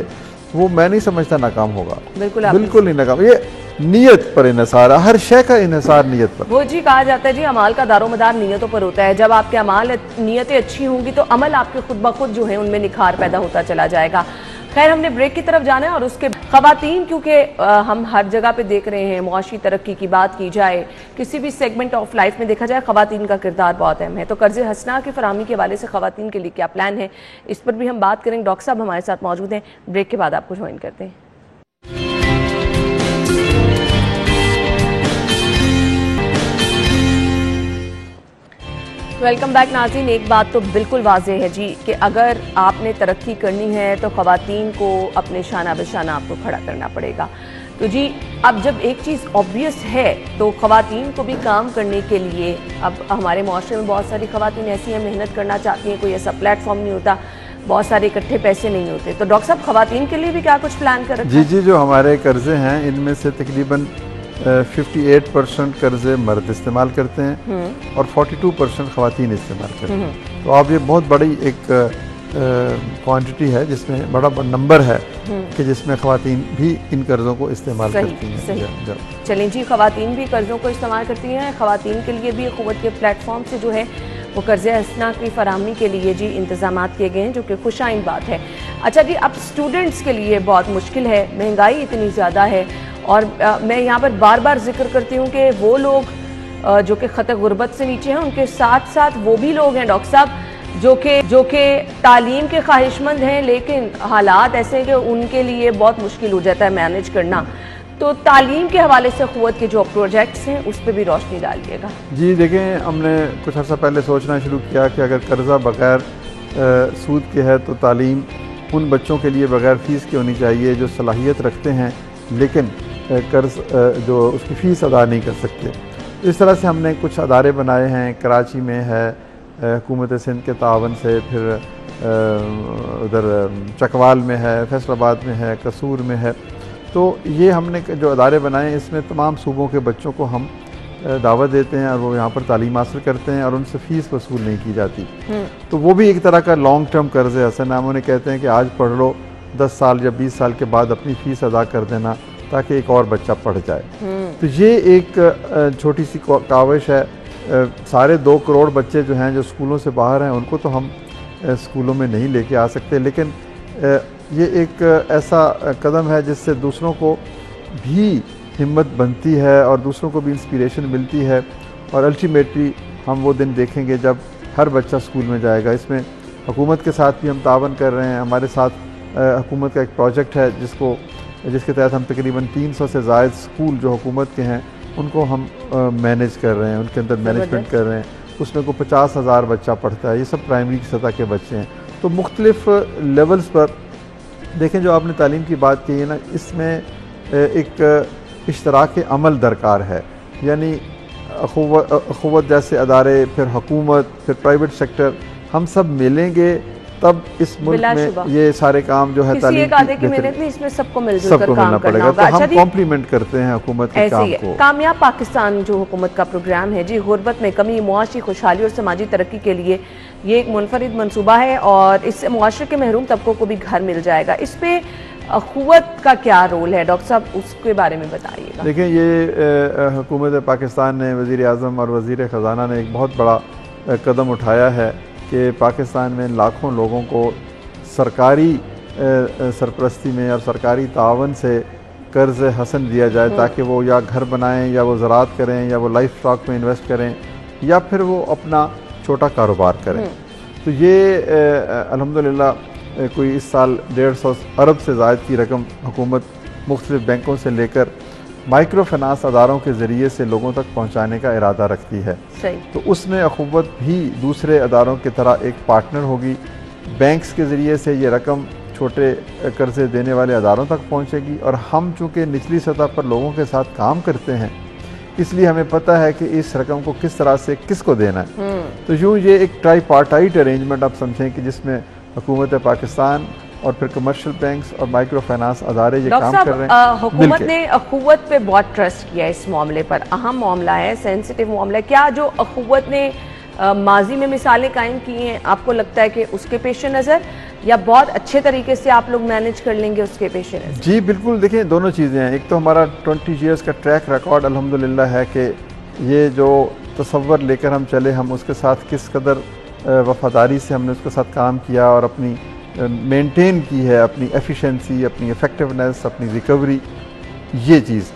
वो मैं नहीं समझता नाकाम होगा। बिल्कुल नहीं नाकाम। ये नीयत पर इन्हिसार है, हर शय का इन्हिसार नीयत पर। वो जी कहा जाता है जी अमाल का दारोमदार नीयतों पर होता है। जब आपके अमाल नीयतें अच्छी होंगी तो अमल आपके खुद ब खुद जो है उनमें निखार पैदा होता चला जाएगा। खैर, हमने ब्रेक की तरफ जाना है और उसके ख़वातीन, क्योंकि हम हर जगह पे देख रहे हैं, मुआशी तरक्की की बात की जाए, किसी भी सेगमेंट ऑफ लाइफ में देखा जाए, ख़वातीन का किरदार बहुत अहम है। तो कर्ज़े हसना की फराहमी के हवाले से ख़वातीन के लिए क्या प्लान है, इस पर भी हम बात करेंगे। डॉक्टर साहब हमारे साथ मौजूद हैं, ब्रेक के बाद आपको ज्वाइन करते हैं। वेलकम बैक नाज़रीन। एक बात तो बिल्कुल वाज़ेह है जी कि अगर आपने तरक्की करनी है तो ख़वातीन को अपने शाना बशाना आपको खड़ा करना पड़ेगा। तो जी अब जब एक चीज़ ऑब्वियस है तो ख़वातीन को भी काम करने के लिए अब हमारे माशरे में बहुत सारी ख़वातीन ऐसी हैं मेहनत करना चाहती हैं, कोई ऐसा प्लेटफॉर्म नहीं होता, बहुत सारे इकट्ठे पैसे नहीं होते। तो डॉक्टर साहब ख़वातीन के लिए भी क्या कुछ प्लान कर रखा है? जी, जो हमारे कर्जे हैं इनमें से तकरीबन 58% कर्जे मर्द इस्तेमाल करते हैं और 42% ख़वातीन इस्तेमाल करते हैं। तो आप ये बहुत बड़ी एक क्वांटिटी है जिसमें बड़ा नंबर है कि जिसमें ख़वातीन भी इन कर्ज़ों को इस्तेमाल करती हैं। चलें जी, ख़वातीन भी कर्ज़ों को इस्तेमाल करती हैं। ख़वातीन के लिए भी क़ुव्वत के प्लेटफॉर्म से जो है वो कर्ज़े हसना की फराहमी के लिए जी इंतज़ामात किए गए हैं, जो कि खुशाइन बात है। अच्छा जी, अब स्टूडेंट्स के लिए बहुत मुश्किल है, महंगाई इतनी ज़्यादा है और मैं यहाँ पर बार बार जिक्र करती हूँ कि वो लोग जो कि ख़त गुर्बत से नीचे हैं, उनके साथ साथ वो भी लोग हैं डॉक्टर साहब जो कि तालीम के ख्वाहिशमंद हैं, लेकिन हालात ऐसे हैं कि उनके लिए बहुत मुश्किल हो जाता है मैनेज करना। तो तालीम के हवाले से क़ुव्वत के जो प्रोजेक्ट्स हैं उस पर भी रोशनी डालिएगा। जी देखें, हमने कुछ अर्सा पहले सोचना शुरू किया कि अगर कर्ज़ा बग़ैर सूद के है तो तालीम उन बच्चों के लिए बग़ैर फ़ीस की होनी चाहिए जो सलाहियत रखते हैं लेकिन कर्ज़ जो उसकी फ़ीस अदा नहीं कर सकते। इस तरह से हमने कुछ अदारे बनाए हैं। कराची में है हुकूमत सिंध के तावन से, फिर उधर चकवाल में है, फैसलाबाद में है, कसूर में है। तो ये हमने जो अदारे बनाए इसमें तमाम सूबों के बच्चों को हम दावत देते हैं और वो यहाँ पर तालीम हासिल करते हैं और उनसे फ़ीस वसूल नहीं की जाती। तो वो भी एक तरह का लॉन्ग टर्म कर्ज़ है। हसन नाम उन्हें कहते हैं कि आज पढ़ लो, 10 साल या 20 साल के बाद अपनी फ़ीस अदा कर देना ताकि एक और बच्चा पढ़ जाए। तो ये एक छोटी सी काविश है सारे 2 करोड़ बच्चे जो हैं जो स्कूलों से बाहर हैं उनको तो हम स्कूलों में नहीं लेके आ सकते, लेकिन ये एक ऐसा कदम है जिससे दूसरों को भी हिम्मत बनती है और दूसरों को भी इंस्पिरेशन मिलती है, और अल्टीमेटली हम वो दिन देखेंगे जब हर बच्चा स्कूल में जाएगा। इसमें हुकूमत के साथ भी हम तावन कर रहे हैं। हमारे साथ हुकूमत का एक प्रोजेक्ट है जिसके तहत हम तकरीबन 300 से ज़ायद स्कूल जो हुकूमत के हैं उनको हम मैनेज कर रहे हैं, उनके अंदर मैनेजमेंट कर रहे हैं। उसमें को 50,000 बच्चा पढ़ता है, ये सब प्राइमरी की सतह के बच्चे हैं। तो मुख्तलिफ लेवल्स पर देखें, जो आपने तालीम की बात की है ना, इसमें एक इश्तराक अमल दरकार है, यानी अखुवत जैसे अदारे, फिर हुकूमत, फिर प्राइवेट सेक्टर, हम सब मिलेंगे तब इस मुल्क में ये सारे काम जो है तालीम की मेहनत में इसमें सबको मिलजुल कर काम करना होगा। तो हम कॉम्प्लीमेंट करते हैं हुकूमत के काम को। कामयाब पाकिस्तान जो हुकूमत का प्रोग्राम है जी, गुर्बत में कमी, मुआशी खुशहाली और समाजी तरक्की के लिए ये एक मुनफरिद मनसूबा है और इससे मुआशरे के महरूम तबकों को भी घर मिल जाएगा। इस पे अखुवत का क्या रोल है डॉक्टर साहब, उसके बारे में बताइएगा। देखिए, ये हुकूमत पाकिस्तान ने, वज़ीर आज़म और वज़ीर ख़ज़ाना ने एक बहुत बड़ा कदम उठाया है कि पाकिस्तान में लाखों लोगों को सरकारी सरपरस्ती में और सरकारी तावन से कर्ज़ हसन दिया जाए, ताकि वो या घर बनाएं, या वो ज़राअत करें, या वो लाइफ स्टॉक में इन्वेस्ट करें, या फिर वो अपना छोटा कारोबार करें। तो ये अल्हम्दुलिल्लाह कोई इस साल 150 अरब से ज़ायद की रकम हुकूमत मुख्तलिफ बैंकों से लेकर माइक्रो फाइनेंस अदारों के ज़रिए से लोगों तक पहुँचाने का इरादा रखती है। सही। तो उसमें अखुवत भी दूसरे अदारों की तरह एक पार्टनर होगी। बैंक्स के ज़रिए से ये रकम छोटे कर्ज़े देने वाले अदारों तक पहुँचेगी, और हम चूँकि निचली सतह पर लोगों के साथ काम करते हैं, इसलिए हमें पता है कि इस रकम को किस तरह से किसको देना है। तो यूँ ये एक ट्राईपार्टाइट अरेंजमेंट आप समझें कि जिसमें हुकूमत पाकिस्तान और फिर कमर्शियल बैंक्स और माइक्रो फाइनेंस अदारे ये काम कर रहे हैं। हुकूमत ने अखुवत पे बहुत ट्रस्ट किया इस मामले पर, अहम मामला है, सेंसिटिव मामला है। क्या जो अखुवत ने माजी में मिसालें कायम की हैं, आपको लगता है कि उसके पेश नज़र, या बहुत अच्छे तरीके से आप लोग मैनेज कर लेंगे उसके पेश नज़र? जी बिल्कुल, देखिए दोनों चीज़ें हैं। एक तो हमारा 20 ईयर्स का ट्रैक रिकॉर्ड अल्हम्दुलिल्लाह है कि ये जो तसव्वुर लेकर हम चले, हम उसके साथ किस कदर वफादारी से हमने उसके साथ काम किया और अपनी मेंटेन की है, अपनी एफिशिएंसी, अपनी इफ़ेक्टिवनेस, अपनी रिकवरी, ये चीज़।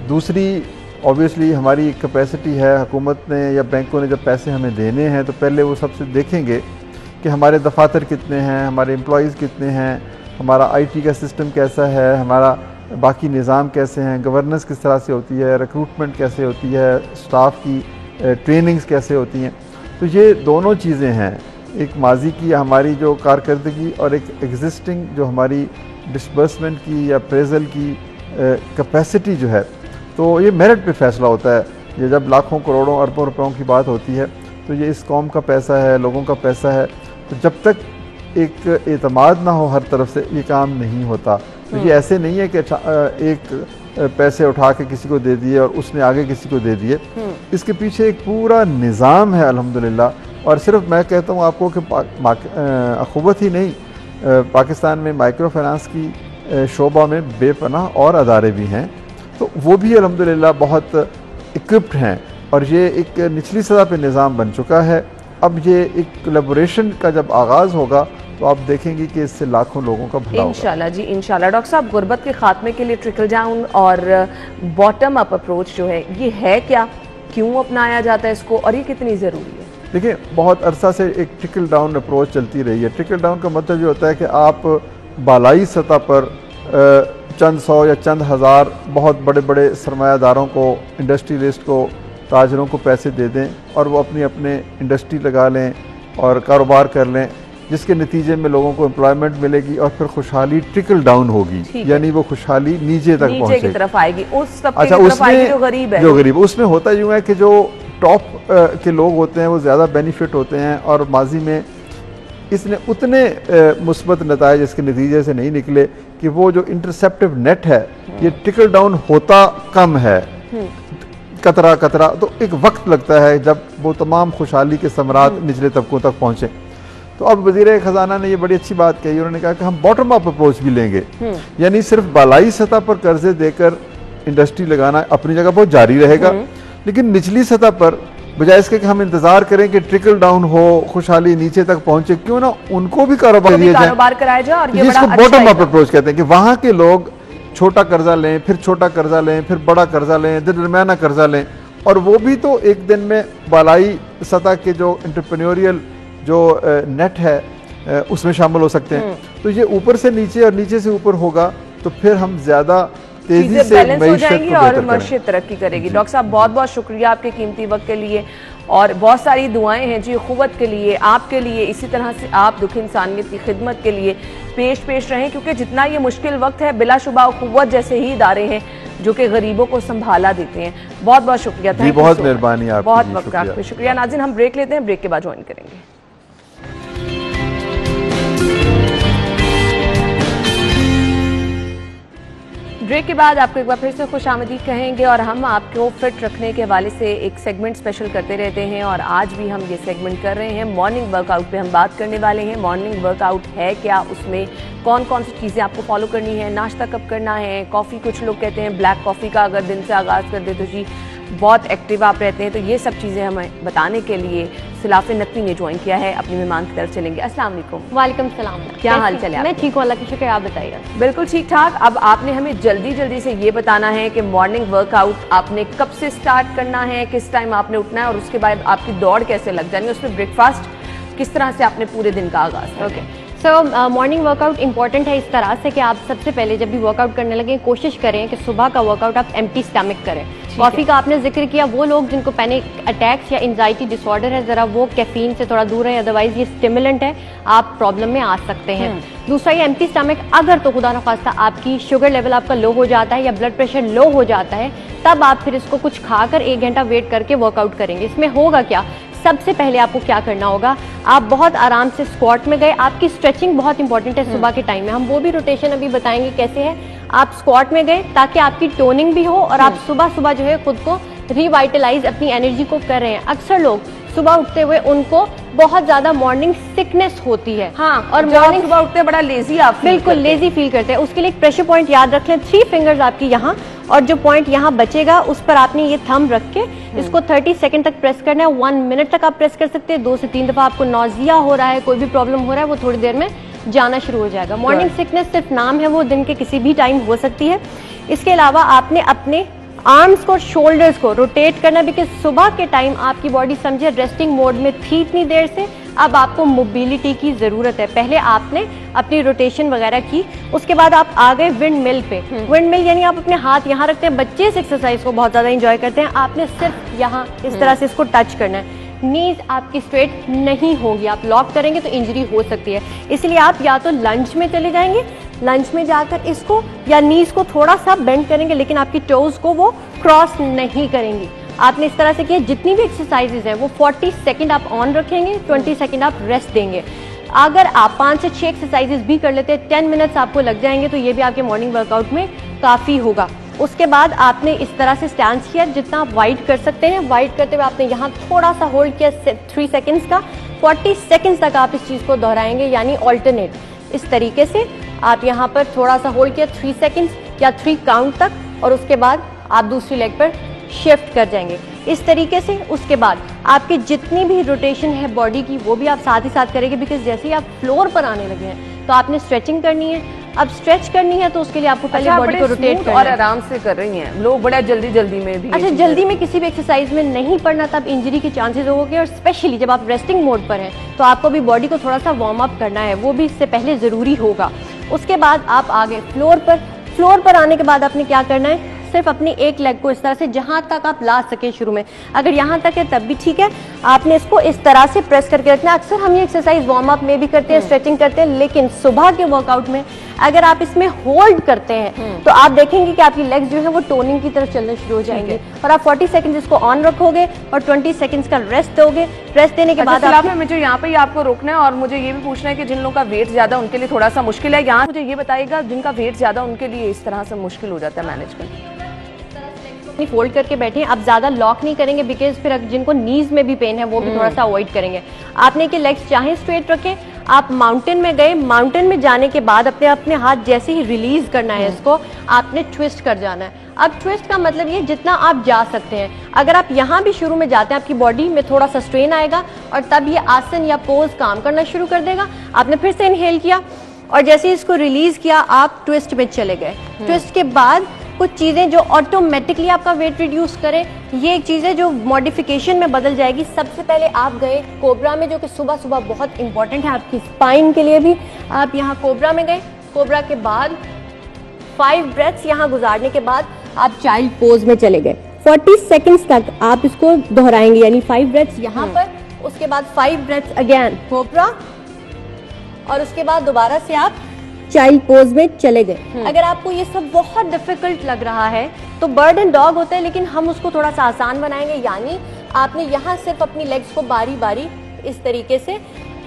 दूसरी ऑब्वियसली हमारी कैपेसिटी है। हुकूमत ने या बैंकों ने जब पैसे हमें देने हैं तो पहले वो सबसे देखेंगे कि हमारे दफातर कितने हैं, हमारे एम्प्लॉयज़ कितने हैं, हमारा IT का सिस्टम कैसा है, हमारा बाकी निज़ाम कैसे हैं, गवर्नेंस किस तरह से होती है, रिक्रूटमेंट कैसे होती है, स्टाफ की ट्रेनिंग्स कैसे होती हैं। तो ये दोनों चीज़ें हैं, एक माजी की हमारी जो कारकर्दगी और एक एग्जिस्टिंग जो हमारी डिस्बर्समेंट की या अप्रेजल की कैपेसिटी जो है। तो ये मेरिट पे फैसला होता है। ये जब लाखों करोड़ों अरबों रुपयों की बात होती है तो ये इस कौम का पैसा है, लोगों का पैसा है। तो जब तक एक एतमाद ना हो हर तरफ से, ये काम नहीं होता। तो ये ऐसे नहीं है कि एक पैसे उठा के किसी को दे दिए और उसने आगे किसी को दे दिए। इसके पीछे एक पूरा निज़ाम है अल्हम्दुलिल्लाह। और सिर्फ मैं कहता हूँ आपको कि अखुवत ही नहीं, पाकिस्तान में माइक्रो फाइनेंस की शोबा में बेपनाह और अदारे भी हैं, तो वो भी अल्हम्दुलिल्लाह बहुत इक्विप्ड हैं और ये एक निचली सतह पे निज़ाम बन चुका है। अब ये एक कोलैबोरेशन का जब आगाज़ होगा तो आप देखेंगे कि इससे लाखों लोगों का भला होगा। इंशाल्लाह जी, इंशाल्लाह। डॉक्टर साहब, गुर्बत के खात्मे के लिए ट्रिकल डाउन और बॉटम अप अप्रोच जो है, ये है क्या, क्यों अपनाया जाता है इसको, और ये कितनी ज़रूरी है? देखिए, बहुत अरसा से एक ट्रिकल डाउन अप्रोच चलती रही है। ट्रिकल डाउन का मतलब ये होता है कि आप बालाई सतह पर चंद सौ या चंद हज़ार बहुत बड़े बड़े सरमायादारों को, इंडस्ट्रियलिस्ट को, ताजरों को पैसे दे दें और वो अपने इंडस्ट्री लगा लें और कारोबार कर लें, जिसके नतीजे में लोगों को एम्प्लॉयमेंट मिलेगी और फिर खुशहाली ट्रिकल डाउन होगी, यानी वो खुशहाली नीचे तक पहुँचेगी, नीचे की तरफ आएगी, उस तबके की तरफ आएगी जो गरीब है। जो गरीब, उसमें होता यूँ है कि जो टॉप के लोग होते हैं वो ज़्यादा बेनिफिट होते हैं और माजी में इसने उतने मुस्बत नताइज इसके नतीजे से नहीं निकले कि वो जो इंटरसेप्टिव नेट है ये ट्रिकल डाउन होता कम है, कतरा कतरा। तो एक वक्त लगता है जब वो तमाम खुशहाली के समरात निचले तबकों तक पहुँचे। तो अब वज़ीर ख़ज़ाना ने ये बड़ी अच्छी बात कही, उन्होंने कहा कि हम बॉटम अप अप्रोच भी लेंगे, यानी सिर्फ बालाई सतह पर कर्जे देकर इंडस्ट्री लगाना अपनी जगह बहुत जारी रहेगा, लेकिन निचली सतह पर बजाय इसके कि हम इंतजार करें कि ट्रिकल डाउन हो, खुशहाली नीचे तक पहुंचे, क्यों ना उनको भी कारोबार दिया जाए, कराया जाए। और ये जिसको बड़ा बॉटम अच्छा अप अप्रोच कहते हैं कि वहां के लोग छोटा कर्जा लें, फिर छोटा कर्जा लें, फिर बड़ा कर्जा लें, दरमियाना कर्जा लें, और वो भी तो एक दिन में बालाई सतह के जो एंटरप्रेन्योरियल जो नेट है उसमें शामिल हो सकते हैं। तो ये ऊपर से नीचे और नीचे से ऊपर होगा तो फिर हम ज्यादा तेजी से बैलेंस हो मईशत जाएंगी को और बेहतर मईशत तरक्की करेगी। डॉक्टर साहब बहुत बहुत शुक्रिया आपके कीमती वक्त के लिए, और बहुत सारी दुआएं हैं जी क़ुव्वत के लिए, आपके लिए। इसी तरह से आप दुख इंसानियत की खिदमत के लिए पेश रहें, क्योंकि जितना ये मुश्किल वक्त है बिलाशुबा क़ुव्वत जैसे ही इदारे हैं जो कि गरीबों को संभाला देते हैं। बहुत बहुत शुक्रिया, जी, बहुत मेहरबानी आपकी, बहुत वक्त आपका शुक्रिया। नाज़रीन, हम ब्रेक लेते हैं, ब्रेक के बाद ज्वाइन करेंगे। ब्रेक के बाद आपको एक बार फिर से खुशामदीद कहेंगे, और हम आपको फिट रखने के हवाले से एक सेगमेंट स्पेशल करते रहते हैं, और आज भी हम ये सेगमेंट कर रहे हैं। मॉर्निंग वर्कआउट पे हम बात करने वाले हैं। मॉर्निंग वर्कआउट है क्या, उसमें कौन कौन सी चीज़ें आपको फॉलो करनी है, नाश्ता कब करना है, कॉफ़ी, कुछ लोग कहते हैं ब्लैक कॉफ़ी का अगर दिन से आगाज़ कर दे तो जी बहुत एक्टिव आप रहते हैं। तो ये सब चीज़ें हमें बताने के लिए सिलाफ नकवी ने ज्वाइन किया है। अपनी मेहमान की तरफ चलेंगे। अस्सलाम वालेकुम। वालेकुम सलाम। क्या हाल चले? मैं ठीक हूँ, अल्लाह की शुक्र, आप बताइए। बिल्कुल ठीक ठाक। अब आपने हमें जल्दी से ये बताना है कि मॉर्निंग वर्कआउट आपने कब से स्टार्ट करना है, किस टाइम आपने उठना है, और उसके बाद आपकी दौड़ कैसे लग जानी है, उसमें ब्रेकफास्ट किस तरह से आपने पूरे दिन का आगाज। ओके, सो मॉर्निंग वर्कआउट इंपॉर्टेंट है इस तरह से कि आप सबसे पहले जब भी वर्कआउट करने लगे कोशिश करें कि सुबह का वर्कआउट आप एम्प्टी स्टमक करें। कॉफ़ी का आपने जिक्र किया, वो लोग जिनको पैनिक अटैक्स या एंजाइटी डिसऑर्डर है ज़रा वो कैफीन से थोड़ा दूर है, अदरवाइज ये स्टिमुलेंट है, आप प्रॉब्लम में आ सकते हैं। दूसरा, ये एम्प्टी स्टमक अगर तो खुदा न खास्ता आपकी शुगर लेवल आपका लो हो जाता है या ब्लड प्रेशर लो हो जाता है, तब आप फिर इसको कुछ खाकर 1 घंटा वेट करके वर्कआउट करेंगे। इसमें होगा क्या, सबसे पहले आपको क्या करना होगा, आप बहुत आराम से स्क्वाट में गए। आपकी स्ट्रेचिंग बहुत इंपॉर्टेंट है सुबह के टाइम में, हम वो भी रोटेशन अभी बताएंगे कैसे है। आप स्क्वाट में गए ताकि आपकी टोनिंग भी हो और आप सुबह सुबह जो है खुद को रिवाइटलाइज अपनी एनर्जी को कर रहे हैं। अक्सर लोग सुबह उठते हुए उनको बहुत ज्यादा मॉर्निंग सिकनेस होती है। हाँ, और मॉर्निंग सुबह उठते बड़ा लेजी आप बिल्कुल लेजी फील करते हैं। उसके लिए एक प्रेशर पॉइंट याद रख लें, 3 फिंगर्स आपकी यहाँ, और जो पॉइंट यहाँ बचेगा उस पर आपने ये थंब रख के इसको 30 सेकंड तक प्रेस करना है। 1 मिनट तक आप प्रेस कर सकते हैं। 2 से 3 दफा आपको नौजिया हो रहा है, कोई भी प्रॉब्लम हो रहा है, वो थोड़ी देर में जाना शुरू हो जाएगा। मॉर्निंग सिकनेस सिर्फ नाम है, वो दिन के किसी भी टाइम हो सकती है। इसके अलावा आपने अपने आर्म्स को, शोल्डर्स को रोटेट करना, बिकॉज सुबह के टाइम आपकी बॉडी समझे रेस्टिंग मोड में थी इतनी देर से, अब आपको मोबिलिटी की ज़रूरत है। पहले आपने अपनी रोटेशन वगैरह की, उसके बाद आप आ गए विंड मिल पे। विंड मिल यानी आप अपने हाथ यहाँ रखते हैं, बच्चे इस एक्सरसाइज को बहुत ज़्यादा इंजॉय करते हैं। आपने सिर्फ यहाँ इस तरह से इसको टच करना है। नीज आपकी स्ट्रेट नहीं होगी, आप लॉक करेंगे तो इंजरी हो सकती है। इसलिए आप या तो लंज में चले जाएंगे, लंच में जाकर इसको या नीज को थोड़ा सा बेंड करेंगे, लेकिन आपकी टोज को वो क्रॉस नहीं करेंगी। आपने इस तरह से किया। जितनी भी एक्सरसाइजेज हैं वो 40 सेकंड आप ऑन रखेंगे, 20 सेकंड आप रेस्ट देंगे। अगर आप 5 से 6 एक्सरसाइजेज भी कर लेते हैं, 10 मिनट्स आपको लग जाएंगे, तो ये भी आपके मॉर्निंग वर्कआउट में काफ़ी होगा। उसके बाद आपने इस तरह से स्टैंड किया, जितना आप वाइड कर सकते हैं। वाइड करते हुए आपने यहाँ थोड़ा सा होल्ड किया 3 सेकेंड्स का। 40 सेकेंड्स तक आप इस चीज़ को दोहराएंगे, यानी ऑल्टरनेट। इस तरीके से आप यहाँ पर थोड़ा सा होल्ड किया 3 सेकेंड्स या 3 काउंट तक, और उसके बाद आप दूसरी लेग पर शिफ्ट कर जाएंगे इस तरीके से। उसके बाद आपकी जितनी भी रोटेशन है बॉडी की वो भी आप साथ ही साथ करेंगे, बिकॉज जैसे ही आप फ्लोर पर आने लगे हैं तो आपने स्ट्रेचिंग करनी है। अब स्ट्रेच करनी है तो उसके लिए आपको पहले बॉडी को रोटेट करना है। और आराम से कर रही हैं लोग, बड़ा जल्दी में भी। अच्छा, जल्दी में किसी भी एक्सरसाइज में नहीं पड़ना, तब इंजरी के चांसेस होंगे। और स्पेशली जब आप रेस्टिंग मोड पर हैं तो आपको भी बॉडी को थोड़ा सा वार्म अप करना है, वो भी इससे पहले ज़रूरी होगा। उसके बाद आप आगे फ्लोर पर। फ्लोर पर आने के बाद आपने क्या करना है, सिर्फ अपनी एक लेग को इस तरह से जहां तक आप ला सके शुरू में, अगर यहां तक है तब भी ठीक है, आपने इसको इस तरह से प्रेस करके रखना है। अक्सर हम ये एक्सरसाइज वार्म अप में भी करते हैं, स्ट्रेचिंग करते हैं, लेकिन सुबह के वर्कआउट में अगर आप इसमें होल्ड करते हैं तो आप देखेंगे कि आपकी लेग्स जो है वो टोनिंग की तरफ चलने शुरू हो जाएंगे। और आप 40 सेकंड इसको ऑन रखोगे और 20 सेकंड्स का रेस्ट दोगे। रेस्ट देने के बाद मुझे यहाँ पे आपको रोकना है, और मुझे ये भी पूछना है कि जिन लोगों का वेट ज्यादा उनके लिए थोड़ा सा मुश्किल है। यहाँ मुझे ये बताइएगा, जिनका वेट ज्यादा उनके लिए इस तरह से मुश्किल हो जाता है मैनेज करना। फोल्ड करके बैठे, आप ज्यादा लॉक नहीं करेंगे, बिकॉज फिर जिनको नीज में भी पेन है वो भी थोड़ा सा अवॉइड करेंगे। आपने कि लेग्स चाहे स्ट्रेट रखें। आप माउंटेन में गए, माउंटेन में जाने के बाद अपने हाथ जैसे ही रिलीज करना है इसको, आपने ट्विस्ट कर जाना है। अब ट्विस्ट का मतलब ये जितना आप जा सकते हैं। अगर आप यहाँ भी शुरू में जाते हैं, आपकी बॉडी में थोड़ा सा स्ट्रेन आएगा और तब ये आसन या पोज काम करना शुरू कर देगा। आपने फिर से इनहेल किया और जैसे इसको रिलीज किया आप ट्विस्ट में चले गए। ट्विस्ट के बाद कुछ चीज़ें जो ऑटोमेटिकली आपका वेट रिड्यूस करें, ये एक चीज़ है जो मॉडिफिकेशन में बदल जाएगी। सबसे पहले आप गए कोबरा में, जो कि सुबह सुबह बहुत इंपॉर्टेंट है आपकी स्पाइन के लिए भी। आप यहाँ कोबरा में गए, कोबरा के बाद 5 ब्रेथ्स यहाँ गुजारने के बाद आप चाइल्ड पोज में चले गए। 40 सेकंड्स तक आप इसको दोहराएंगे, यानी 5 ब्रेथ्स यहाँ पर, उसके बाद 5 ब्रेथ्स अगेन कोबरा, और उसके बाद दोबारा से आप चाइल्ड पोज में चले गए। अगर आपको ये सब बहुत डिफिकल्ट लग रहा है तो बर्ड एंड डॉग होता है, लेकिन हम उसको थोड़ा सा आसान बनाएंगे। यानी आपने यहाँ सिर्फ अपनी लेग्स को बारी बारी इस तरीके से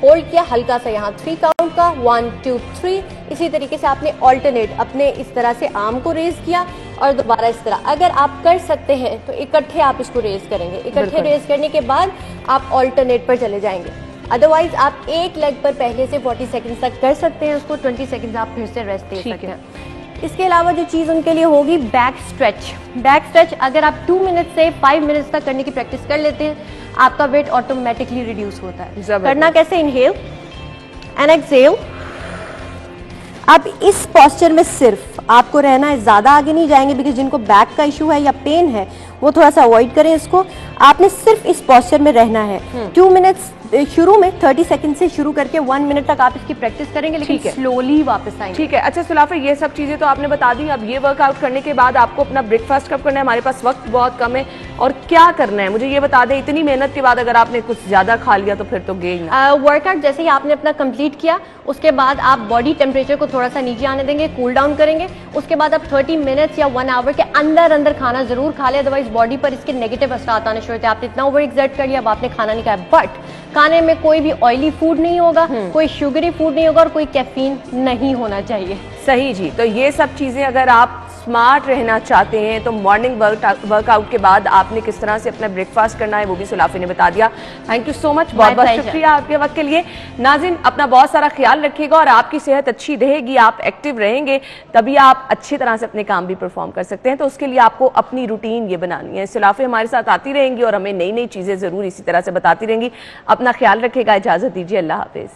होल्ड किया, हल्का सा यहाँ 3 काउंट का, 1 2 3। इसी तरीके से आपने ऑल्टरनेट अपने इस तरह से आर्म को रेज किया और दोबारा इस तरह। अगर आप कर सकते हैं तो इकट्ठे आप इसको रेज करेंगे। इकट्ठे रेज करने के बाद आप ऑल्टरनेट पर चले जाएंगे। अदरवाइज आप एक लेग पर पहले से 40 सेकंड्स तक कर सकते हैं, उसको 20 सेकंड्स आप फिर से रेस्ट दे सकते हैं। इसके अलावा जो चीज़ उनके लिए होगी बैक स्ट्रेच। बैक स्ट्रेच अगर आप 2 मिनट से 5 मिनट्स तक करने की प्रैक्टिस कर लेते हैं, आपका वेट ऑटोमेटिकली रिड्यूस होता है। करना कैसे? Inhale and exhale. अब इस पोस्चर में सिर्फ आपको रहना है, ज़्यादा आगे नहीं जाएंगे, बिकॉज जिनको बैक का इशू है या पेन है वो थोड़ा सा अवॉइड करें इसको। आपने सिर्फ इस पोस्चर में रहना है। 2 मिनट्स शुरू में 30 सेकंड से शुरू करके 1 मिनट तक आप इसकी प्रैक्टिस करेंगे, लेकिन स्लोली वापस आएंगे। ठीक है। अच्छा सुलाफा, ये सब चीजें तो आपने बता दी। अब ये वर्कआउट करने के बाद आपको अपना ब्रेकफास्ट कब करना है? हमारे पास वक्त बहुत कम है, और क्या करना है मुझे ये बता दें। इतनी मेहनत के बाद अगर आपने कुछ ज्यादा खा लिया तो फिर तो गए ही ना। वर्कआउट जैसे ही आपने अपना कंप्लीट किया, उसके बाद आप बॉडी टेम्परेचर को थोड़ा सा नीचे आने देंगे, कूल डाउन करेंगे। उसके बाद आप 30 मिनट्स या 1 आवर के अंदर खाना जरूर खा ले, अदरवाइज बॉडी पर इसके नेगेटिव असर आने शुरू होते हैं। आपने इतना ओवर एक्सर्ट कर लिया, अब आपने खाना नहीं खाया, बट खाने में कोई भी ऑयली फूड नहीं होगा, कोई शुगरी फूड नहीं होगा और कोई कैफीन नहीं होना चाहिए। सही जी। तो ये सब चीजें अगर आप स्मार्ट रहना चाहते हैं तो मॉर्निंग वर्कआउट के बाद आपने किस तरह से अपना ब्रेकफास्ट करना है वो भी सुलाफी ने बता दिया। थैंक यू सो मच, बहुत बहुत शुक्रिया आपके वक्त के लिए। नाज़रीन, अपना बहुत सारा ख्याल रखिएगा और आपकी सेहत अच्छी रहेगी, आप एक्टिव रहेंगे, तभी आप अच्छी तरह से अपने काम भी परफॉर्म कर सकते हैं। तो उसके लिए आपको अपनी रूटीन ये बनानी है। सुलाफी हमारे साथ आती रहेंगी और हमें नई नई चीजें जरूर इसी तरह से बताती रहेंगी। अपना ख्याल रखिएगा, इजाजत दीजिए, अल्लाह हाफिज।